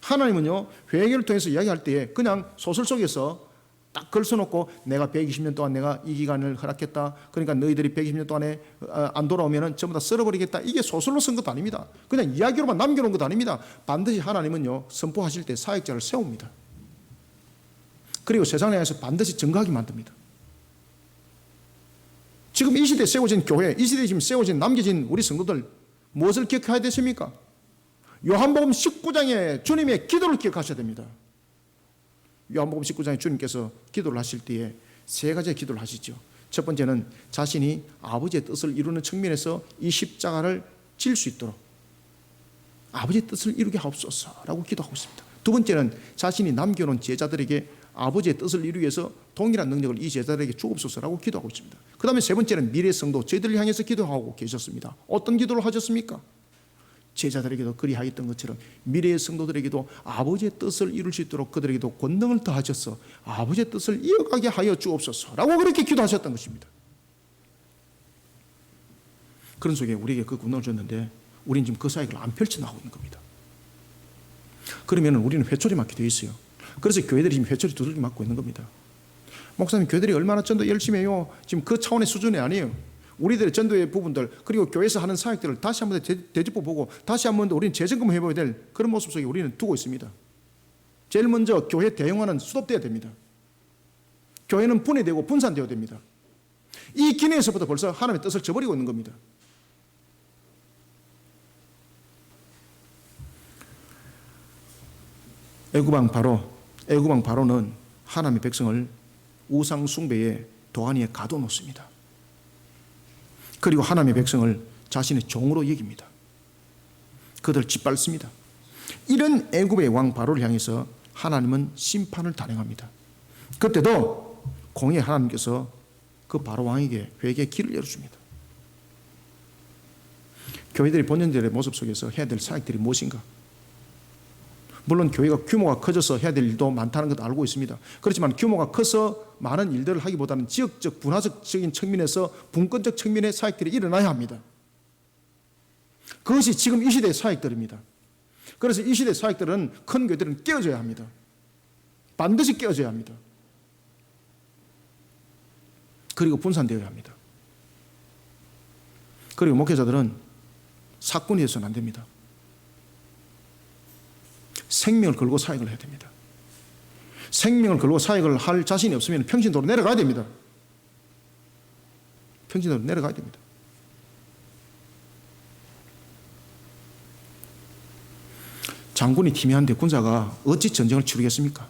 하나님은요, 회개를 통해서 이야기할 때에 그냥 소설 속에서 딱 걸쳐놓고 내가 120년 동안 내가 이 기간을 허락했다, 그러니까 너희들이 120년 동안에 안 돌아오면 전부 다 썰어버리겠다, 이게 소설로 쓴 것도 아닙니다. 그냥 이야기로만 남겨놓은 것도 아닙니다. 반드시 하나님은요, 선포하실 때 사역자를 세웁니다. 그리고 세상을 향해서 반드시 증거하게 만듭니다. 지금 이 시대에 세워진 교회, 이 시대에 지금 세워진 남겨진 우리 성도들, 무엇을 기억해야 되십니까? 요한복음 19장에 주님의 기도를 기억하셔야 됩니다. 요한복음 19장에 주님께서 기도를 하실 때에 세 가지의 기도를 하시죠. 첫 번째는 자신이 아버지의 뜻을 이루는 측면에서 이 십자가를 질 수 있도록 아버지의 뜻을 이루게 하옵소서라고 기도하고 있습니다. 두 번째는 자신이 남겨놓은 제자들에게 아버지의 뜻을 이루기 위해서 동일한 능력을 이 제자들에게 주옵소서라고 기도하고 있습니다. 그 다음에 세 번째는 미래 성도 저희들을 향해서 기도하고 계셨습니다. 어떤 기도를 하셨습니까? 제자들에게도 그리하였던 것처럼 미래의 성도들에게도 아버지의 뜻을 이룰 수 있도록 그들에게도 권능을 더하셔서 아버지의 뜻을 이어가게 하여 주옵소서라고 그렇게 기도하셨던 것입니다. 그런 속에 우리에게 그 권능을 줬는데 우리는 지금 그 사역을 안 펼쳐나가고 있는 겁니다. 그러면 우리는 회초리 맞게 되어 있어요. 그래서 교회들이 지금 회초리 두들기 맞고 있는 겁니다. 목사님, 교회들이 얼마나 전도 열심히 해요. 지금 그 차원의 수준이 아니에요. 우리들의 전도의 부분들 그리고 교회에서 하는 사역들을 다시 한번 되짚어보고 다시 한번 우리는 재점검해봐야 될 그런 모습 속에 우리는 두고 있습니다. 제일 먼저 교회 대형화는 수도돼야 됩니다. 교회는 분해되고 분산되어야 됩니다. 이 기능에서부터 벌써 하나님의 뜻을 저버리고 있는 겁니다. 애굽왕 바로는 하나님의 백성을 우상 숭배의 도가니에 가둬놓습니다. 그리고 하나님의 백성을 자신의 종으로 여깁니다. 그들을 짓밟습니다. 이런 애굽의 왕 바로를 향해서 하나님은 심판을 단행합니다. 그때도 공의 하나님께서 그 바로 왕에게 회개의 길을 열어줍니다. 교회들이 본연들의 모습 속에서 해야 될 사역들이 무엇인가? 물론 교회가 규모가 커져서 해야 될 일도 많다는 것도 알고 있습니다. 그렇지만 규모가 커서 많은 일들을 하기보다는 지역적 분화적인 측면에서 분권적 측면의 사역들이 일어나야 합니다. 그것이 지금 이 시대의 사역들입니다. 그래서 이 시대의 사역들은 큰 교회들은 깨어져야 합니다. 반드시 깨어져야 합니다. 그리고 분산되어야 합니다. 그리고 목회자들은 사건이 돼서는 안 됩니다. 생명을 걸고 사역을 해야 됩니다. 생명을 걸고 사역을 할 자신이 없으면 평신도로 내려가야 됩니다. 평신도로 내려가야 됩니다. 장군이 팀이한데 군사가 어찌 전쟁을 치르겠습니까?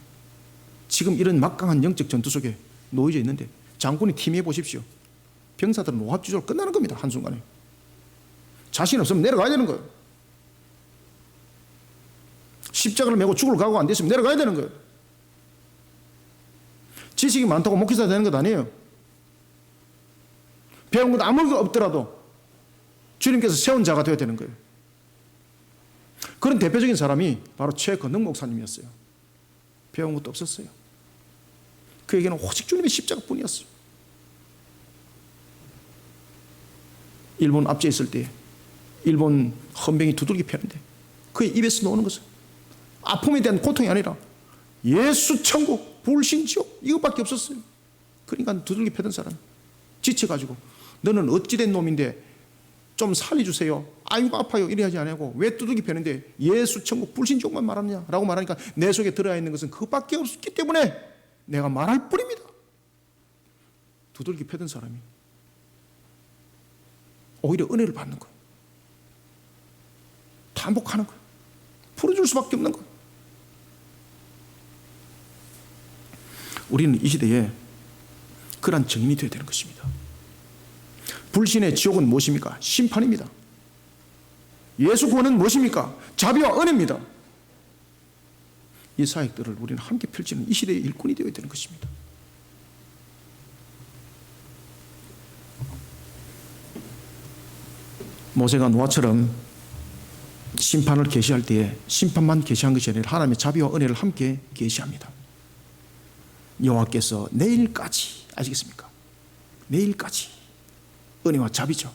지금 이런 막강한 영적 전투 속에 놓여져 있는데 장군이 팀해 보십시오. 병사들은 오합지졸 끝나는 겁니다. 한순간에. 자신 없으면 내려가야 되는 거예요. 십자가를 메고 죽을 각오가 안 됐으면 내려가야 되는 거예요. 지식이 많다고 목회자 되는 것 아니에요. 배운 것 아무것도 없더라도 주님께서 세운 자가 되어야 되는 거예요. 그런 대표적인 사람이 바로 최건능 목사님이었어요. 배운 것도 없었어요. 그에게는 오직 주님의 십자가뿐이었어요. 일본 압제에 있을 때 일본 헌병이 두들기 패는데 그의 입에서 나오는 것은 아픔에 대한 고통이 아니라 예수 천국 불신 지옥 이것밖에 없었어요. 그러니까 두들기 패던 사람 지쳐가지고 너는 어찌된 놈인데 좀 살려주세요. 아이고 아파요 이래 하지 않고 왜 두들기 패는데 예수 천국 불신 지옥만 말하느냐 라고 말하니까 내 속에 들어야 있는 것은 그것밖에 없기 때문에 내가 말할 뿐입니다. 두들기 패던 사람이 오히려 은혜를 받는 거예요. 반복하는 거예요. 풀어줄 수밖에 없는 거예요. 우리는 이 시대에 그러한 증인이 되어야 되는 것입니다. 불신의 지옥은 무엇입니까? 심판입니다. 예수 구원은 무엇입니까? 자비와 은혜입니다. 이 사역들을 우리는 함께 펼치는 이 시대의 일꾼이 되어야 되는 것입니다. 모세가 노아처럼 심판을 계시할 때에 심판만 계시한 것이 아니라 하나님의 자비와 은혜를 함께 계시합니다. 여호와께서 내일까지 아시겠습니까? 내일까지 은혜와 자비죠.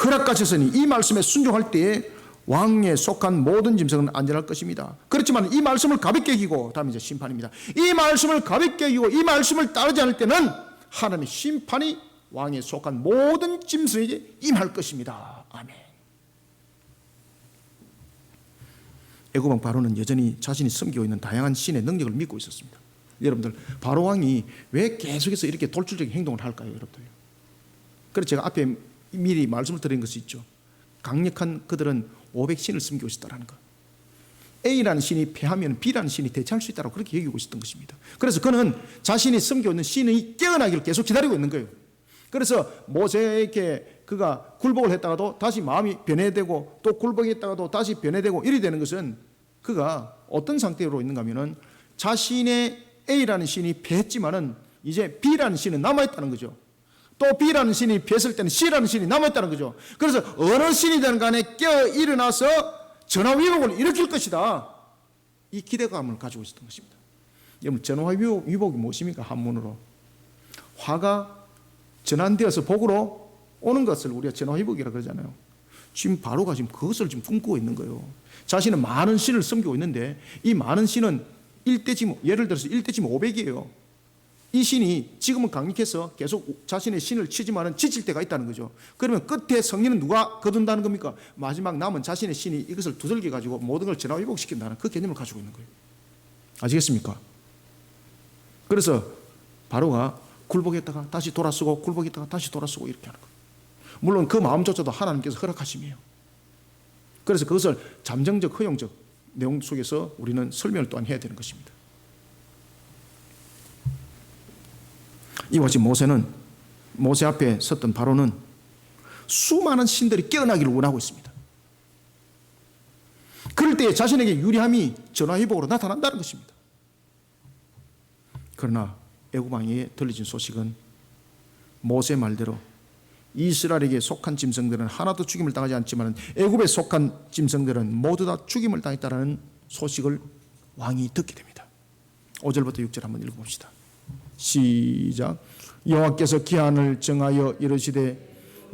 허락하셨으니 이 말씀에 순종할 때에 왕에 속한 모든 짐승은 안전할 것입니다. 그렇지만 이 말씀을 가볍게 여기고 다음에 이제 심판입니다. 이 말씀을 가볍게 여기고 이 말씀을 따르지 않을 때는 하나님의 심판이 왕에 속한 모든 짐승에게 임할 것입니다. 아멘. 애굽왕 바로는 여전히 자신이 섬기고 있는 다양한 신의 능력을 믿고 있었습니다. 여러분들 바로 왕이 왜 계속해서 이렇게 돌출적인 행동을 할까요? 여러분들. 그래서 제가 앞에 미리 말씀을 드린 것이 있죠. 강력한 그들은 500신을 섬기고 있었다는 것. A라는 신이 패하면 B라는 신이 대체할 수 있다고 그렇게 여기고 있었던 것입니다. 그래서 그는 자신이 섬기고 있는 신이 깨어나기를 계속 기다리고 있는 거예요. 그래서 모세에게 그가 굴복을 했다가도 다시 마음이 변해되고 또 굴복했다가도 다시 변해되고 이리 되는 것은 그가 어떤 상태로 있는가 하면은 자신의 A라는 신이 패했지만은 이제 B라는 신은 남아있다는 거죠. 또 B라는 신이 패했을 때는 C라는 신이 남아있다는 거죠. 그래서 어느 신이든 간에 깨어 일어나서 전화위복을 일으킬 것이다. 이 기대감을 가지고 있었던 것입니다. 여러분, 전화위복이 무엇입니까? 한문으로 화가 전환되어서 복으로 오는 것을 우리가 전화위복이라고 그러잖아요. 지금 바로가 지금 그것을 지금 꿈꾸고 있는 거예요. 자신은 많은 신을 섬기고 있는데 이 많은 신은 예를 들어서 1대 500이에요. 이 신이 지금은 강력해서 계속 자신의 신을 치지만은 지칠 때가 있다는 거죠. 그러면 끝에 승리는 누가 거둔다는 겁니까? 마지막 남은 자신의 신이 이것을 두들겨 가지고 모든 걸 전화위복시킨다는 그 개념을 가지고 있는 거예요. 아시겠습니까? 그래서 바로가 굴복했다가 다시 돌아서고 굴복했다가 다시 돌아서고 이렇게 하는 거예요. 물론 그 마음조차도 하나님께서 허락하심이에요. 그래서 그것을 잠정적, 허용적 내용 속에서 우리는 설명을 또한 해야 되는 것입니다. 이와 같이 모세 앞에 섰던 바로는 수많은 신들이 깨어나기를 원하고 있습니다. 그럴 때 자신에게 유리함이 전화위복으로 나타난다는 것입니다. 그러나 애굽 왕에게 들려진 소식은 모세 말대로 이스라엘에게 속한 짐승들은 하나도 죽임을 당하지 않지만 애굽에 속한 짐승들은 모두 다 죽임을 당했다는 소식을 왕이 듣게 됩니다. 5절부터 6절 한번 읽어봅시다. 시작. 여호와께서 기한을 정하여 이르시되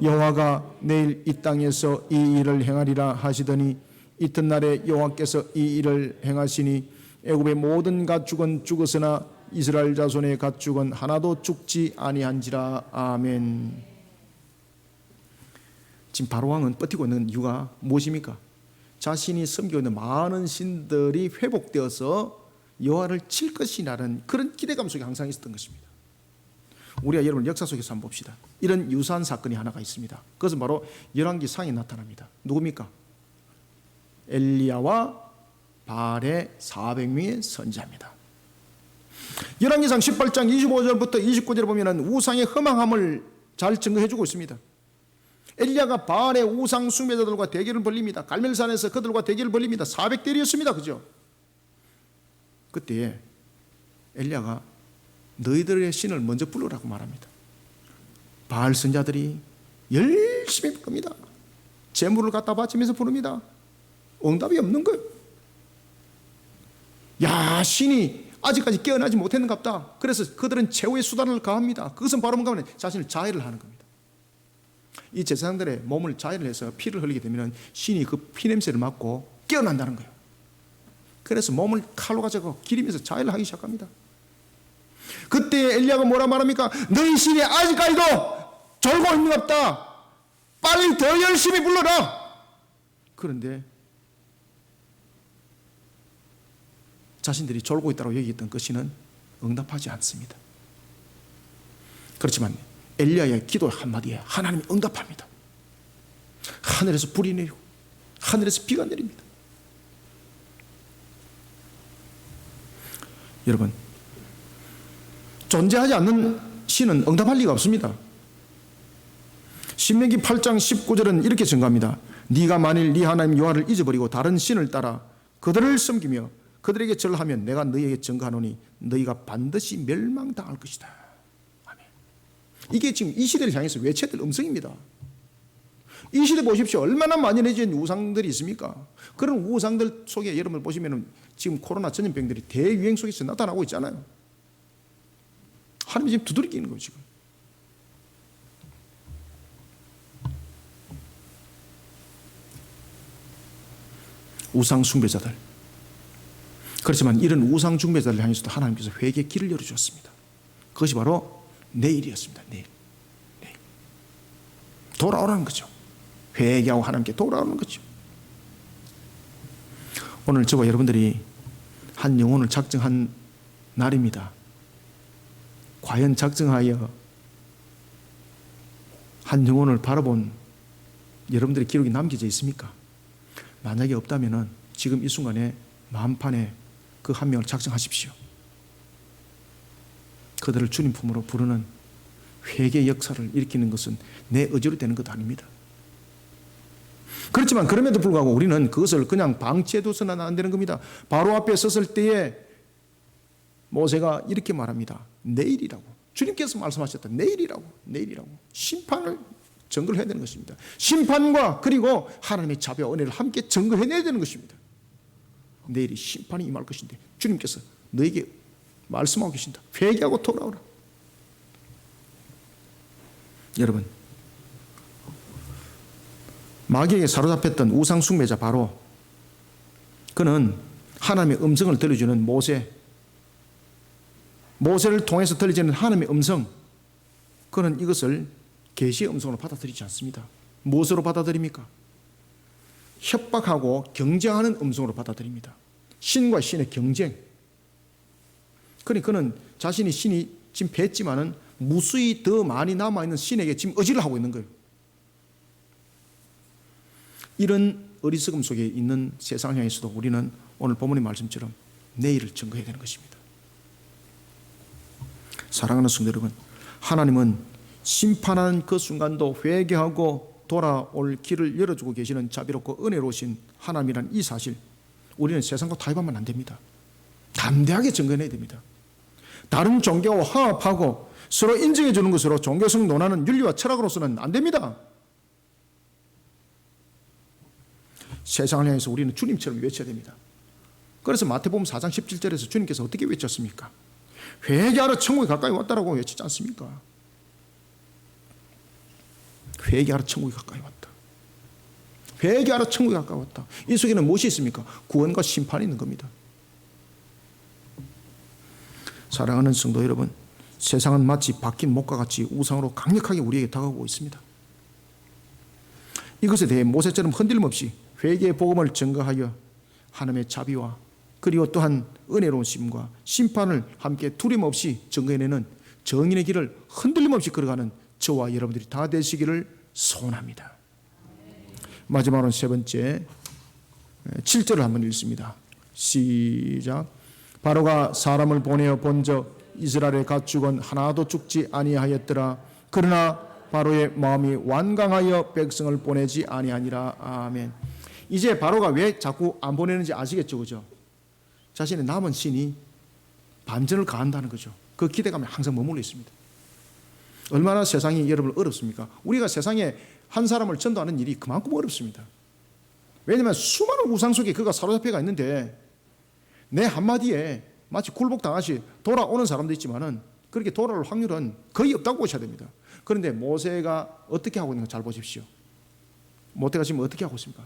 여호와가 내일 이 땅에서 이 일을 행하리라 하시더니 이튿날에 여호와께서 이 일을 행하시니 애굽의 모든 가축은 죽었으나 이스라엘 자손의 가축은 하나도 죽지 아니한지라. 아멘. 지금 바로 왕은 버티고 있는 이유가 무엇입니까? 자신이 섬기고 있는 많은 신들이 회복되어서 여호와를 칠 것이라는 그런 기대감 속에 항상 있었던 것입니다. 우리가 여러분 역사 속에서 한번 봅시다. 이런 유사한 사건이 하나가 있습니다. 그것은 바로 열왕기상에 나타납니다. 누굽니까? 엘리야와 바알의 400명의 선지자입니다. 열왕기상 18장 25절부터 29절에 보면 우상의 허망함을 잘 증거해주고 있습니다. 엘리야가 바알의 우상 숭배자들과 대결을 벌립니다. 갈멜산에서 그들과 대결을 벌립니다. 400대리였습니다. 그죠? 그때 엘리야가 너희들의 신을 먼저 부르라고 말합니다. 바알 선자들이 열심히 부릅니다. 재물을 갖다 바치면서 부릅니다. 응답이 없는 거예요. 야, 신이 아직까지 깨어나지 못했는갑다. 그래서 그들은 최후의 수단을 가합니다. 그것은 바로 뭔가 하면 자신을 자해를 하는 겁니다. 이 제사장들의 몸을 자해를 해서 피를 흘리게 되면 신이 그 피냄새를 맡고 깨어난다는 거예요. 그래서 몸을 칼로 가지고 기리면서 자해를 하기 시작합니다. 그때 엘리야가 뭐라 말합니까? 너희 신이 아직까지도 졸고 있는갑다. 빨리 더 열심히 불러라. 그런데 자신들이 졸고 있다고 여기했던 그 신은 응답하지 않습니다. 그렇지만 엘리야의 기도 한마디에 하나님이 응답합니다. 하늘에서 불이 내리고 하늘에서 비가 내립니다. 여러분, 존재하지 않는 신은 응답할 리가 없습니다. 신명기 8장 19절은 이렇게 증거합니다. 네가 만일 네 하나님 여호와를 잊어버리고 다른 신을 따라 그들을 섬기며 그들에게 절하면 내가 너희에게 증거하노니 너희가 반드시 멸망당할 것이다. 아멘. 이게 지금 이 시대를 향해서 외쳐야 될 음성입니다. 이 시대 보십시오. 얼마나 만연해진 우상들이 있습니까? 그런 우상들 속에 여러분 보시면 지금 코로나 전염병들이 대유행 속에서 나타나고 있잖아요. 하나님이 지금 두드리기는 거예요. 지금 우상 숭배자들. 그렇지만 이런 우상 숭배자를 향해서도 하나님께서 회개의 길을 열어주었습니다. 그것이 바로 내일이었습니다. 내일. 돌아오라는 거죠. 회개하고 하나님께 돌아오는 거죠. 오늘 저와 여러분들이 한 영혼을 작정한 날입니다. 과연 작정하여 한 영혼을 바라본 여러분들의 기록이 남겨져 있습니까? 만약에 없다면 지금 이 순간에 마음판에 그 한 명을 작정하십시오. 그들을 주님 품으로 부르는 회개의 역사를 일으키는 것은 내 의지로 되는 것도 아닙니다. 그렇지만 그럼에도 불구하고 우리는 그것을 그냥 방치해둬서는 안 되는 겁니다. 바로 앞에 섰을 때에 모세가 이렇게 말합니다. 내일이라고. 주님께서 말씀하셨다. 내일이라고. 심판을 증거해야 되는 것입니다. 심판과 그리고 하나님의 자비와 은혜를 함께 증거해내야 되는 것입니다. 내일이 심판이 임할 것인데 주님께서 너에게 말씀하고 계신다. 회개하고 돌아오라. 여러분, 마귀에게 사로잡혔던 우상 숭배자 바로 그는 하나님의 음성을 들려주는 모세를 통해서 들려지는 하나님의 음성, 그는 이것을 계시의 음성으로 받아들이지 않습니다. 무엇으로 받아들입니까? 협박하고 경쟁하는 음성으로 받아들입니다. 신과 신의 경쟁. 그러니 그는 자신이 신이 지금 뵀지만은 무수히 더 많이 남아있는 신에게 지금 의지를 하고 있는 거예요. 이런 어리석음 속에 있는 세상을 향해서도 우리는 오늘 본문의 말씀처럼 내일을 증거해야 되는 것입니다. 사랑하는 성도 여러분, 하나님은 심판하는 그 순간도 회개하고 돌아올 길을 열어주고 계시는 자비롭고 은혜로우신 하나님이라는 이 사실, 우리는 세상과 타협하면 안 됩니다. 담대하게 증거해야 됩니다. 다른 종교와 화합하고 서로 인정해 주는 것으로 종교성 논하는 윤리와 철학으로서는 안 됩니다. 세상을 향해서 우리는 주님처럼 외쳐야 됩니다. 그래서 마태복음 4장 17절에서 주님께서 어떻게 외쳤습니까? 회개하러 천국에 가까이 왔다라고 외치지 않습니까? 회개하러 천국에 가까이 왔다. 회개하러 천국에 가까이 왔다. 이 속에는 무엇이 있습니까? 구원과 심판이 있는 겁니다. 사랑하는 성도 여러분, 세상은 마치 박힌 목과 같이 우상으로 강력하게 우리에게 다가오고 있습니다. 이것에 대해 모세처럼 흔들림 없이 회개의 복음을 증거하여 하나님의 자비와 그리고 또한 은혜로우심과 심판을 함께 두려움 없이 증거해내는 정인의 길을 흔들림 없이 걸어가는 저와 여러분들이 다 되시기를 소원합니다. 마지막으로 세 번째 7절을 한번 읽습니다. 시작. 바로가 사람을 보내어 본적 이스라엘의 가축은 하나도 죽지 아니하였더라. 그러나 바로의 마음이 완강하여 백성을 보내지 아니하니라. 아멘. 이제 바로가 왜 자꾸 안 보내는지 아시겠죠, 그죠? 자신의 남은 신이 반전을 가한다는 거죠. 그 기대감에 항상 머물러 있습니다. 얼마나 세상이 여러분 어렵습니까? 우리가 세상에 한 사람을 전도하는 일이 그만큼 어렵습니다. 왜냐하면 수많은 우상 속에 그가 사로잡혀가 있는데 내 한마디에 마치 굴복당하시 돌아오는 사람도 있지만은 그렇게 돌아올 확률은 거의 없다고 보셔야 됩니다. 그런데 모세가 어떻게 하고 있는 か잘 보십시오. 모세가 지금 어떻게 하고 있습니까?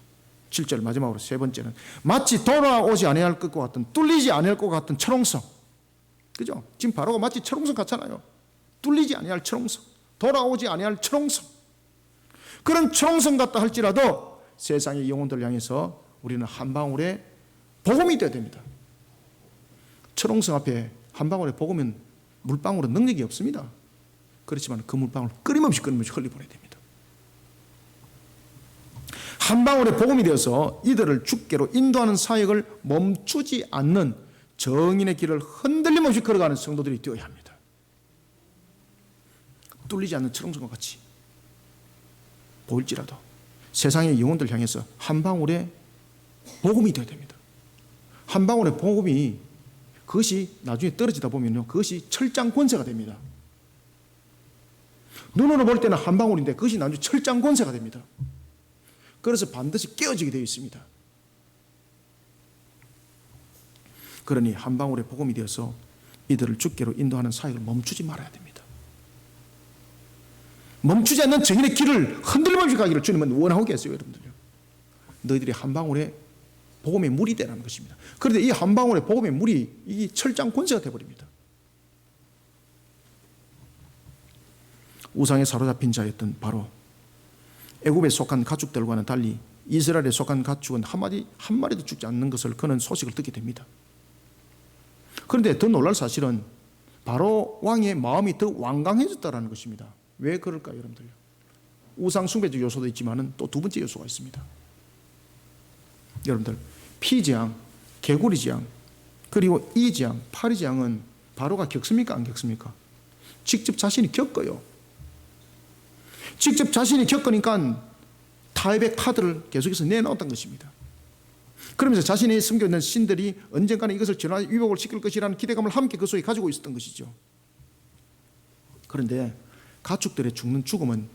7절 마지막으로 세 번째는 마치 돌아오지 아니할 것 같은 뚫리지 아니할 것 같은 철옹성. 그죠? 지금 바로가 마치 철옹성 같잖아요. 뚫리지 아니할 철옹성, 돌아오지 아니할 철옹성. 그런 철옹성 같다 할지라도 세상의 영혼들을 향해서 우리는 한 방울의 복음이 되어야 됩니다. 철옹성 앞에 한 방울의 복음은 물방울은 능력이 없습니다. 그렇지만 그 물방울 끊임없이 흘려보내야 됩니다. 한 방울의 복음이 되어서 이들을 주께로 인도하는 사역을 멈추지 않는 정인의 길을 흔들림 없이 걸어가는 성도들이 되어야 합니다. 뚫리지 않는 철옹성과 같이 보일지라도 세상의 영혼들 향해서 한 방울의 복음이 되어야 됩니다. 한 방울의 복음이 그것이 나중에 떨어지다 보면요, 그것이 철장 권세가 됩니다. 눈으로 볼 때는 한 방울인데 그것이 나중에 철장 권세가 됩니다. 그래서 반드시 깨어지게 되어 있습니다. 그러니 한 방울의 복음이 되어서 이들을 주께로 인도하는 사역을 멈추지 말아야 됩니다. 멈추지 않는 정인의 길을 흔들림 없이 가기를 주님은 원하고 계세요, 여러분들요. 너희들이 한 방울의 복음의 물이 되라는 것입니다. 그런데 이 한 방울의 복음의 물이 이 철장 권세가 되어버립니다. 우상에 사로잡힌 자였던 바로 애굽에 속한 가축들과는 달리 이스라엘에 속한 가축은 한 마리도 죽지 않는 것을 그는 소식을 듣게 됩니다. 그런데 더 놀랄 사실은 바로 왕의 마음이 더 완강해졌다는 것입니다. 왜 그럴까요, 여러분들? 우상 숭배적 요소도 있지만 또 두 번째 요소가 있습니다. 여러분들, 피재앙, 개구리재앙, 그리고 이재앙, 파리재앙은 바로가 겪습니까, 안 겪습니까? 직접 자신이 겪어요. 직접 자신이 겪으니까 타협의 카드를 계속해서 내놓았던 것입니다. 그러면서 자신이 섬겨있는 신들이 언젠가는 이것을 전화 위복을 시킬 것이라는 기대감을 함께 그 속에 가지고 있었던 것이죠. 그런데 가축들의 죽는 죽음은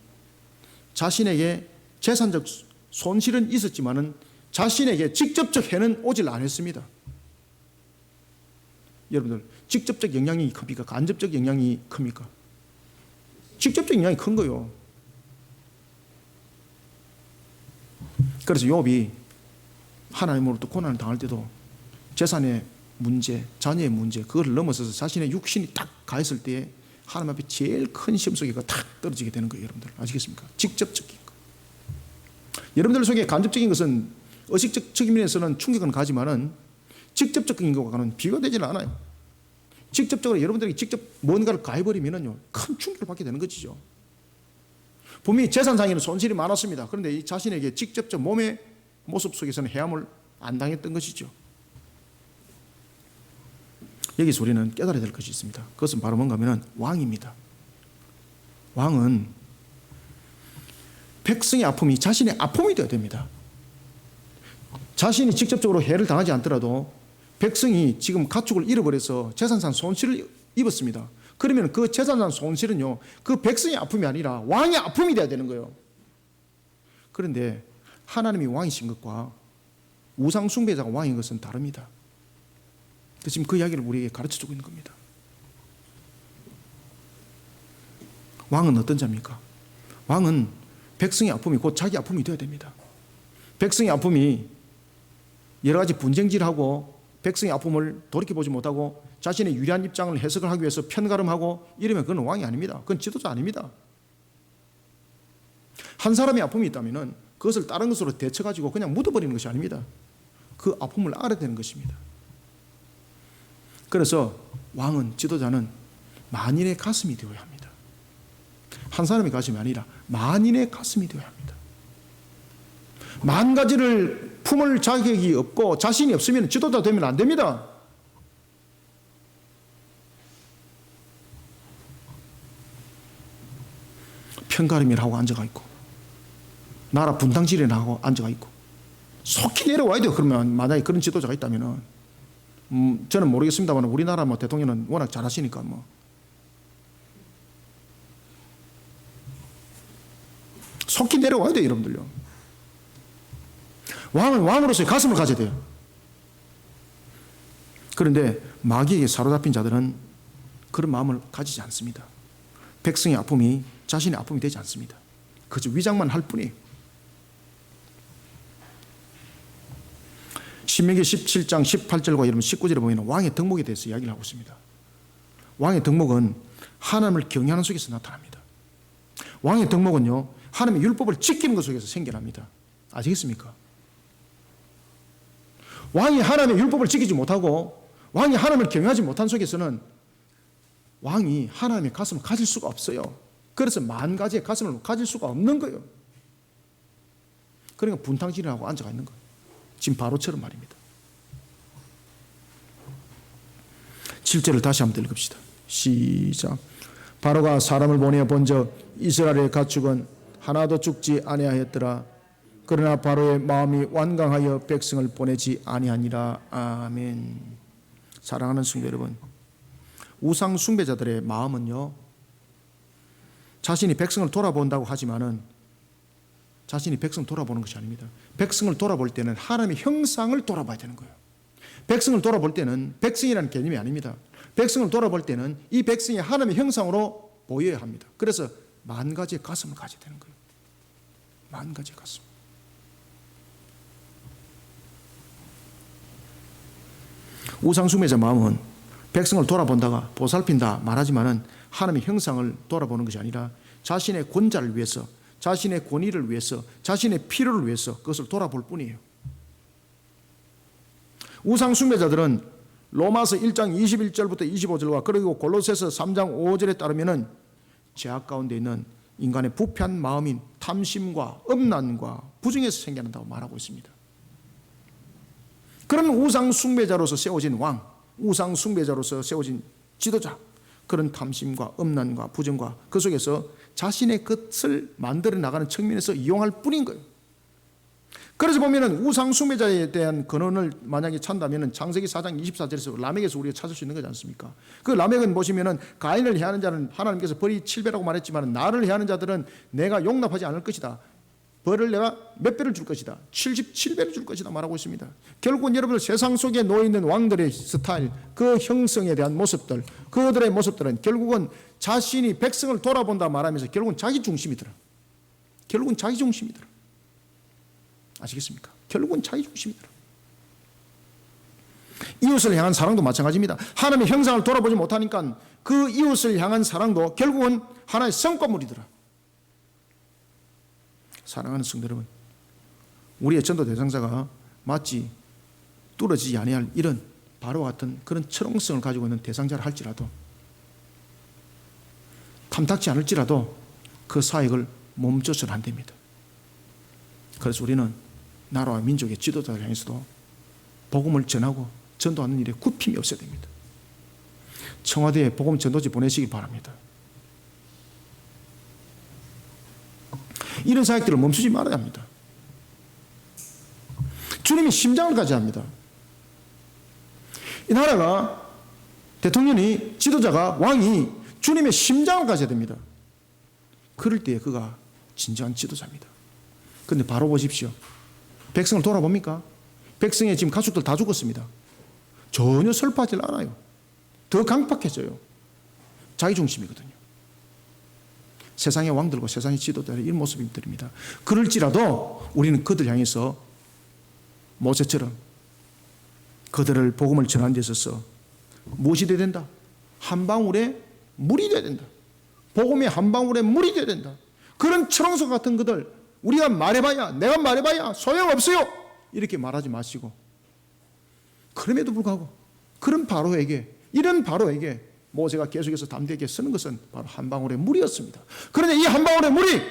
자신에게 재산적 손실은 있었지만은 자신에게 직접적 해는 오질 않았습니다. 여러분들, 직접적 영향이 큽니까? 간접적 영향이 큽니까? 직접적 영향이 큰 거예요. 그래서 욥이 하나님으로부터 고난을 당할 때도 재산의 문제, 자녀의 문제, 그걸 넘어서서 자신의 육신이 딱 가했을 때에 하나님 앞에 제일 큰 시험 속에 탁 떨어지게 되는 거예요. 여러분들 아시겠습니까? 직접적인 거. 여러분들 속에 간접적인 것은 의식적 측면에서는 충격은 가지만은 직접적인 것과는 비교되지는 않아요. 직접적으로 여러분들이 직접 뭔가를 가해버리면은요, 큰 충격을 받게 되는 것이죠. 분명히 재산상에는 손실이 많았습니다. 그런데 이 자신에게 직접적 몸의 모습 속에서는 해함을 안 당했던 것이죠. 여기서 우리는 깨달아야 될 것이 있습니다. 그것은 바로 뭔가 하면 왕입니다. 왕은 백성의 아픔이 자신의 아픔이 되어야 됩니다. 자신이 직접적으로 해를 당하지 않더라도 백성이 지금 가축을 잃어버려서 재산상 손실을 입었습니다. 그러면 그 재산상 손실은요, 그 백성의 아픔이 아니라 왕의 아픔이 되어야 되는 거예요. 그런데 하나님이 왕이신 것과 우상 숭배자가 왕인 것은 다릅니다. 지금 그 이야기를 우리에게 가르쳐주고 있는 겁니다. 왕은 어떤 자입니까? 왕은 백성의 아픔이 곧 자기 아픔이 되어야 됩니다. 백성의 아픔이 여러 가지 분쟁질하고 백성의 아픔을 돌이켜보지 못하고 자신의 유리한 입장을 해석을 하기 위해서 편가름하고 이러면 그건 왕이 아닙니다. 그건 지도자 아닙니다. 한 사람의 아픔이 있다면 그것을 다른 것으로 대처가지고 그냥 묻어버리는 것이 아닙니다. 그 아픔을 알아야 되는 것입니다. 그래서 왕은, 지도자는 만인의 가슴이 되어야 합니다. 한 사람의 가슴이 아니라 만인의 가슴이 되어야 합니다. 만 가지를 품을 자격이 없고 자신이 없으면 지도자 되면 안 됩니다. 편가름이라 하고 앉아가 있고 나라 분탕질이라 하고 앉아가 있고 속히 내려와야 돼요. 그러면 만약에 그런 지도자가 있다면은 저는 모르겠습니다만 우리나라 대통령은 워낙 잘하시니까 속히 내려와야 돼요. 여러분들요. 왕은 왕으로서의 가슴을 가져야 돼요. 그런데 마귀에게 사로잡힌 자들은 그런 마음을 가지지 않습니다. 백성의 아픔이 자신의 아픔이 되지 않습니다. 그저 위장만 할 뿐이에요. 신명기 17장 18절과 여러분 19절에 보면 왕의 덕목에 대해서 이야기를 하고 있습니다. 왕의 덕목은 하나님을 경외하는 속에서 나타납니다. 왕의 덕목은요, 하나님의 율법을 지키는 것 속에서 생겨납니다. 아시겠습니까? 왕이 하나님의 율법을 지키지 못하고 왕이 하나님을 경외하지 못한 속에서는 왕이 하나님의 가슴을 가질 수가 없어요. 그래서 만 가지의 가슴을 가질 수가 없는 거예요. 그러니까 분탕질하고 앉아가 있는 거예요. 지금 바로처럼 말입니다. 7절을 다시 한번 읽읍시다. 시작. 바로가 사람을 보내어 본즉 이스라엘의 가축은 하나도 죽지 아니하였더라. 그러나 바로의 마음이 완강하여 백성을 보내지 아니하니라. 아멘. 사랑하는 성도 여러분, 우상 숭배자들의 마음은요, 자신이 백성을 돌아본다고 하지만은 자신이 백성을 돌아보는 것이 아닙니다. 백성을 돌아볼 때는 하나님의 형상을 돌아봐야 되는 거예요. 백성을 돌아볼 때는 백성이라는 개념이 아닙니다. 백성을 돌아볼 때는 이 백성이 하나님의 형상으로 보여야 합니다. 그래서 만 가지의 가슴을 가져야 되는 거예요. 만 가지의 가슴. 우상숭배자 마음은 백성을 돌아본다가 보살핀다 말하지만은 하나님의 형상을 돌아보는 것이 아니라 자신의 권자를 위해서, 자신의 권위를 위해서, 자신의 필요를 위해서 그것을 돌아볼 뿐이에요. 우상숭배자들은 로마서 1장 21절부터 25절과 그리고 골로새서 3장 5절에 따르면은 죄악 가운데 있는 인간의 부패한 마음인 탐심과 음란과 부정에서 생겨난다고 말하고 있습니다. 그런 우상숭배자로서 세워진 왕, 우상숭배자로서 세워진 지도자, 그런 탐심과 음란과 부정과 그 속에서 자신의 것을 만들어 나가는 측면에서 이용할 뿐인 거예요. 그래서 보면은 우상 숭배자에 대한 근원을 만약에 찾는다면은 창세기 4장 24절에서 라멕에서 우리가 찾을 수 있는 거지 않습니까? 그 라멕은 보시면은 가인을 해하는 자는 하나님께서 벌이 7배라고 말했지만 나를 해하는 자들은 내가 용납하지 않을 것이다. 벌을 내가 몇 배를 줄 것이다. 77배를 줄 것이다 말하고 있습니다. 결국은 여러분들 세상 속에 놓여있는 왕들의 스타일, 그 형성에 대한 모습들, 그들의 모습들은 결국은 자신이 백성을 돌아본다 말하면서 결국은 자기 중심이더라. 결국은 자기 중심이더라. 아시겠습니까? 결국은 자기 중심이더라. 이웃을 향한 사랑도 마찬가지입니다. 하나님의 형상을 돌아보지 못하니까 그 이웃을 향한 사랑도 결국은 하나의 성과물이더라. 사랑하는 성도 여러분, 우리의 전도 대상자가 마치 뚫어지지 아니할 이런 바로와 같은 그런 철옹성을 가지고 있는 대상자를 할지라도, 탐탁지 않을지라도 그 사역을 멈춰서는 안 됩니다. 그래서 우리는 나라와 민족의 지도자를 향해서도 복음을 전하고 전도하는 일에 굽힘이 없어야 됩니다. 청와대에 복음 전도지 보내시기 바랍니다. 이런 사역들을 멈추지 말아야 합니다. 주님이 심장을 가져야 합니다. 이 나라가, 대통령이, 지도자가, 왕이 주님의 심장을 가져야 됩니다. 그럴 때에 그가 진정한 지도자입니다. 그런데 바로 보십시오. 백성을 돌아봅니까? 백성의 지금 가축들 다 죽었습니다. 전혀 슬퍼하지 않아요. 더 강팍해져요. 자기중심이거든요. 세상의 왕들과 세상의 지도자의 이런 모습들입니다. 그럴지라도 우리는 그들 향해서 모세처럼 그들을 복음을 전하는 데 있어서 무엇이 되어야 된다? 한 방울의 물이 되어야 된다. 복음의 한 방울의 물이 되어야 된다. 그런 철옹성 같은 그들, 우리가 말해봐야, 내가 말해봐야 소용없어요, 이렇게 말하지 마시고, 그럼에도 불구하고 그런 바로에게, 이런 바로에게 모세가 계속해서 담대하게 쓰는 것은 바로 한 방울의 물이었습니다. 그런데 이 한 방울의 물이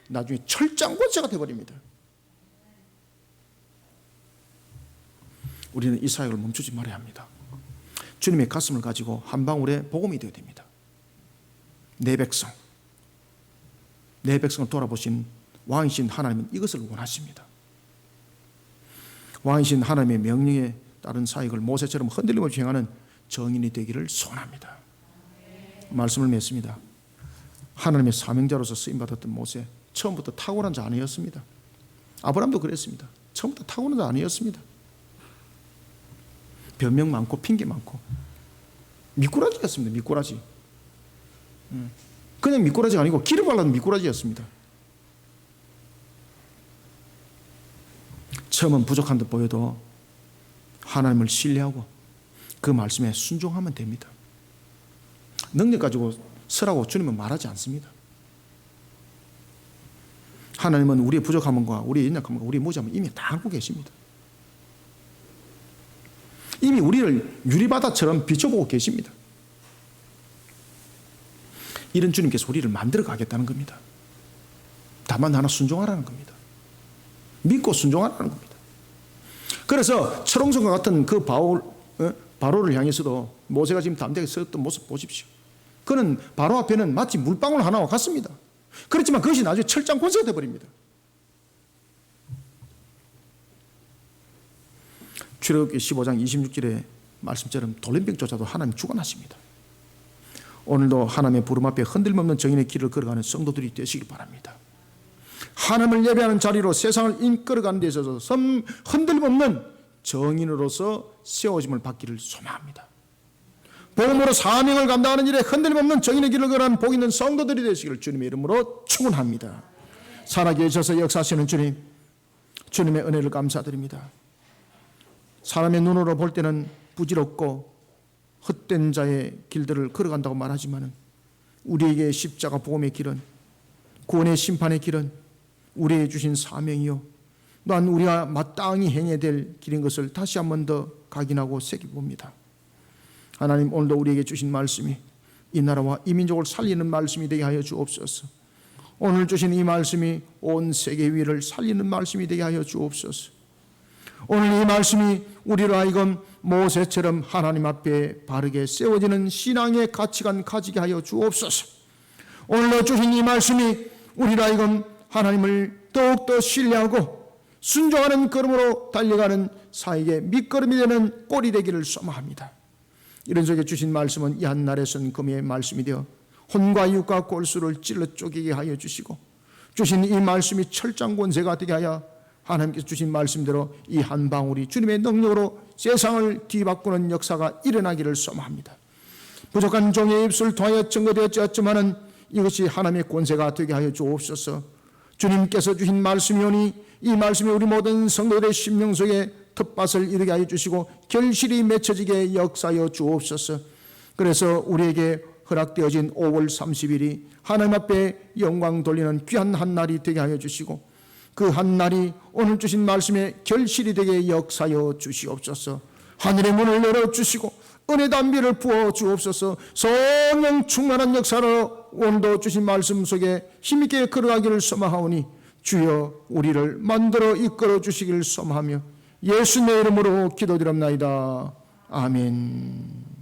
나중에 철장고체가 되어버립니다. 우리는 이 사역을 멈추지 말아야 합니다. 주님의 가슴을 가지고 한 방울의 복음이 되어야 됩니다. 내 백성을 돌아보신 왕이신 하나님은 이것을 원하십니다. 왕이신 하나님의 명령에 따른 사역을 모세처럼 흔들림 없이 행하는 정인이 되기를 소원합니다. 말씀을 맺습니다. 하나님의 사명자로서 쓰임받았던 모세, 처음부터 탁월한 자 아니었습니다. 아브라함도 그랬습니다. 처음부터 탁월한 자 아니었습니다. 변명 많고 핑계 많고 미꾸라지였습니다. 미꾸라지. 그냥 미꾸라지가 아니고 기름 발라는 미꾸라지였습니다. 처음은 부족한 듯 보여도 하나님을 신뢰하고 그 말씀에 순종하면 됩니다. 능력 가지고 서라고 주님은 말하지 않습니다. 하나님은 우리의 부족함과 우리의 연약함과 우리의 무지함을 이미 다 알고 계십니다. 이미 우리를 유리바다처럼 비춰보고 계십니다. 이런 주님께서 우리를 만들어 가겠다는 겁니다. 다만 하나 순종하라는 겁니다. 믿고 순종하라는 겁니다. 그래서 철옹성과 같은 그 바로를 향해서도 모세가 지금 담대하게 서었던 모습 보십시오. 그는 바로 앞에는 마치 물방울 하나와 같습니다. 그렇지만 그것이 나중에 철장 권세가 되어버립니다. 출애굽기 15장 26절의 말씀처럼 돌림병조차도 하나님 주관하십니다. 오늘도 하나님의 부름 앞에 흔들림 없는 정인의 길을 걸어가는 성도들이 되시길 바랍니다. 하나님을 예배하는 자리로 세상을 이끌어가는 데 있어서 흔들림 없는 정인으로서 세워짐을 받기를 소망합니다. 복음으로 사명을 감당하는 일에 흔들림 없는 정인의 길을 걸어가는 복 있는 성도들이 되시기를 주님의 이름으로 축원합니다. 살아계셔서 역사하시는 주님, 주님의 은혜를 감사드립니다. 사람의 눈으로 볼 때는 부질없고 헛된 자의 길들을 걸어간다고 말하지만 우리에게 십자가 복음의 길은, 구원의 심판의 길은 우리에게 주신 사명이요, 또한 우리가 마땅히 행해야 될 길인 것을 다시 한 번 더 각인하고 새겨봅니다. 하나님, 오늘도 우리에게 주신 말씀이 이 나라와 이 민족을 살리는 말씀이 되게 하여 주옵소서. 오늘 주신 이 말씀이 온 세계 위를 살리는 말씀이 되게 하여 주옵소서. 오늘 이 말씀이 우리로 하여금 모세처럼 하나님 앞에 바르게 세워지는 신앙의 가치관 가지게 하여 주옵소서. 오늘로 주신 이 말씀이 우리로 하여금 하나님을 더욱더 신뢰하고 순종하는 걸음으로 달려가는 사에게 밑거름이 되는 꼴이 되기를 소망합니다. 이런 속에 주신 말씀은 이 한날에 쓴 금의 말씀이 되어 혼과 이웃과 골수를 찔러 쪼개게 하여 주시고, 주신 이 말씀이 철장 권세가 되게 하여 하나님께서 주신 말씀대로 이 한 방울이 주님의 능력으로 세상을 뒤바꾸는 역사가 일어나기를 소망합니다. 부족한 종의 입술 통하여 증거되었지만은 이것이 하나님의 권세가 되게 하여 주옵소서. 주님께서 주신 말씀이오니 이 말씀이 우리 모든 성도들의 심령 속에 텃밭을 이루게 하여 주시고 결실이 맺혀지게 역사하여 주옵소서. 그래서 우리에게 허락되어진 5월 30일이 하나님 앞에 영광 돌리는 귀한 한 날이 되게 하여 주시고, 그 한 날이 오늘 주신 말씀의 결실이 되게 역사하여 주시옵소서. 하늘의 문을 열어주시고 은혜 담비를 부어 주옵소서. 성령 충만한 역사로 오늘도 주신 말씀 속에 힘있게 걸어가기를 소망하오니 주여 우리를 만들어 이끌어 주시기를 소망하며 예수님의 이름으로 기도드립나이다. 아멘.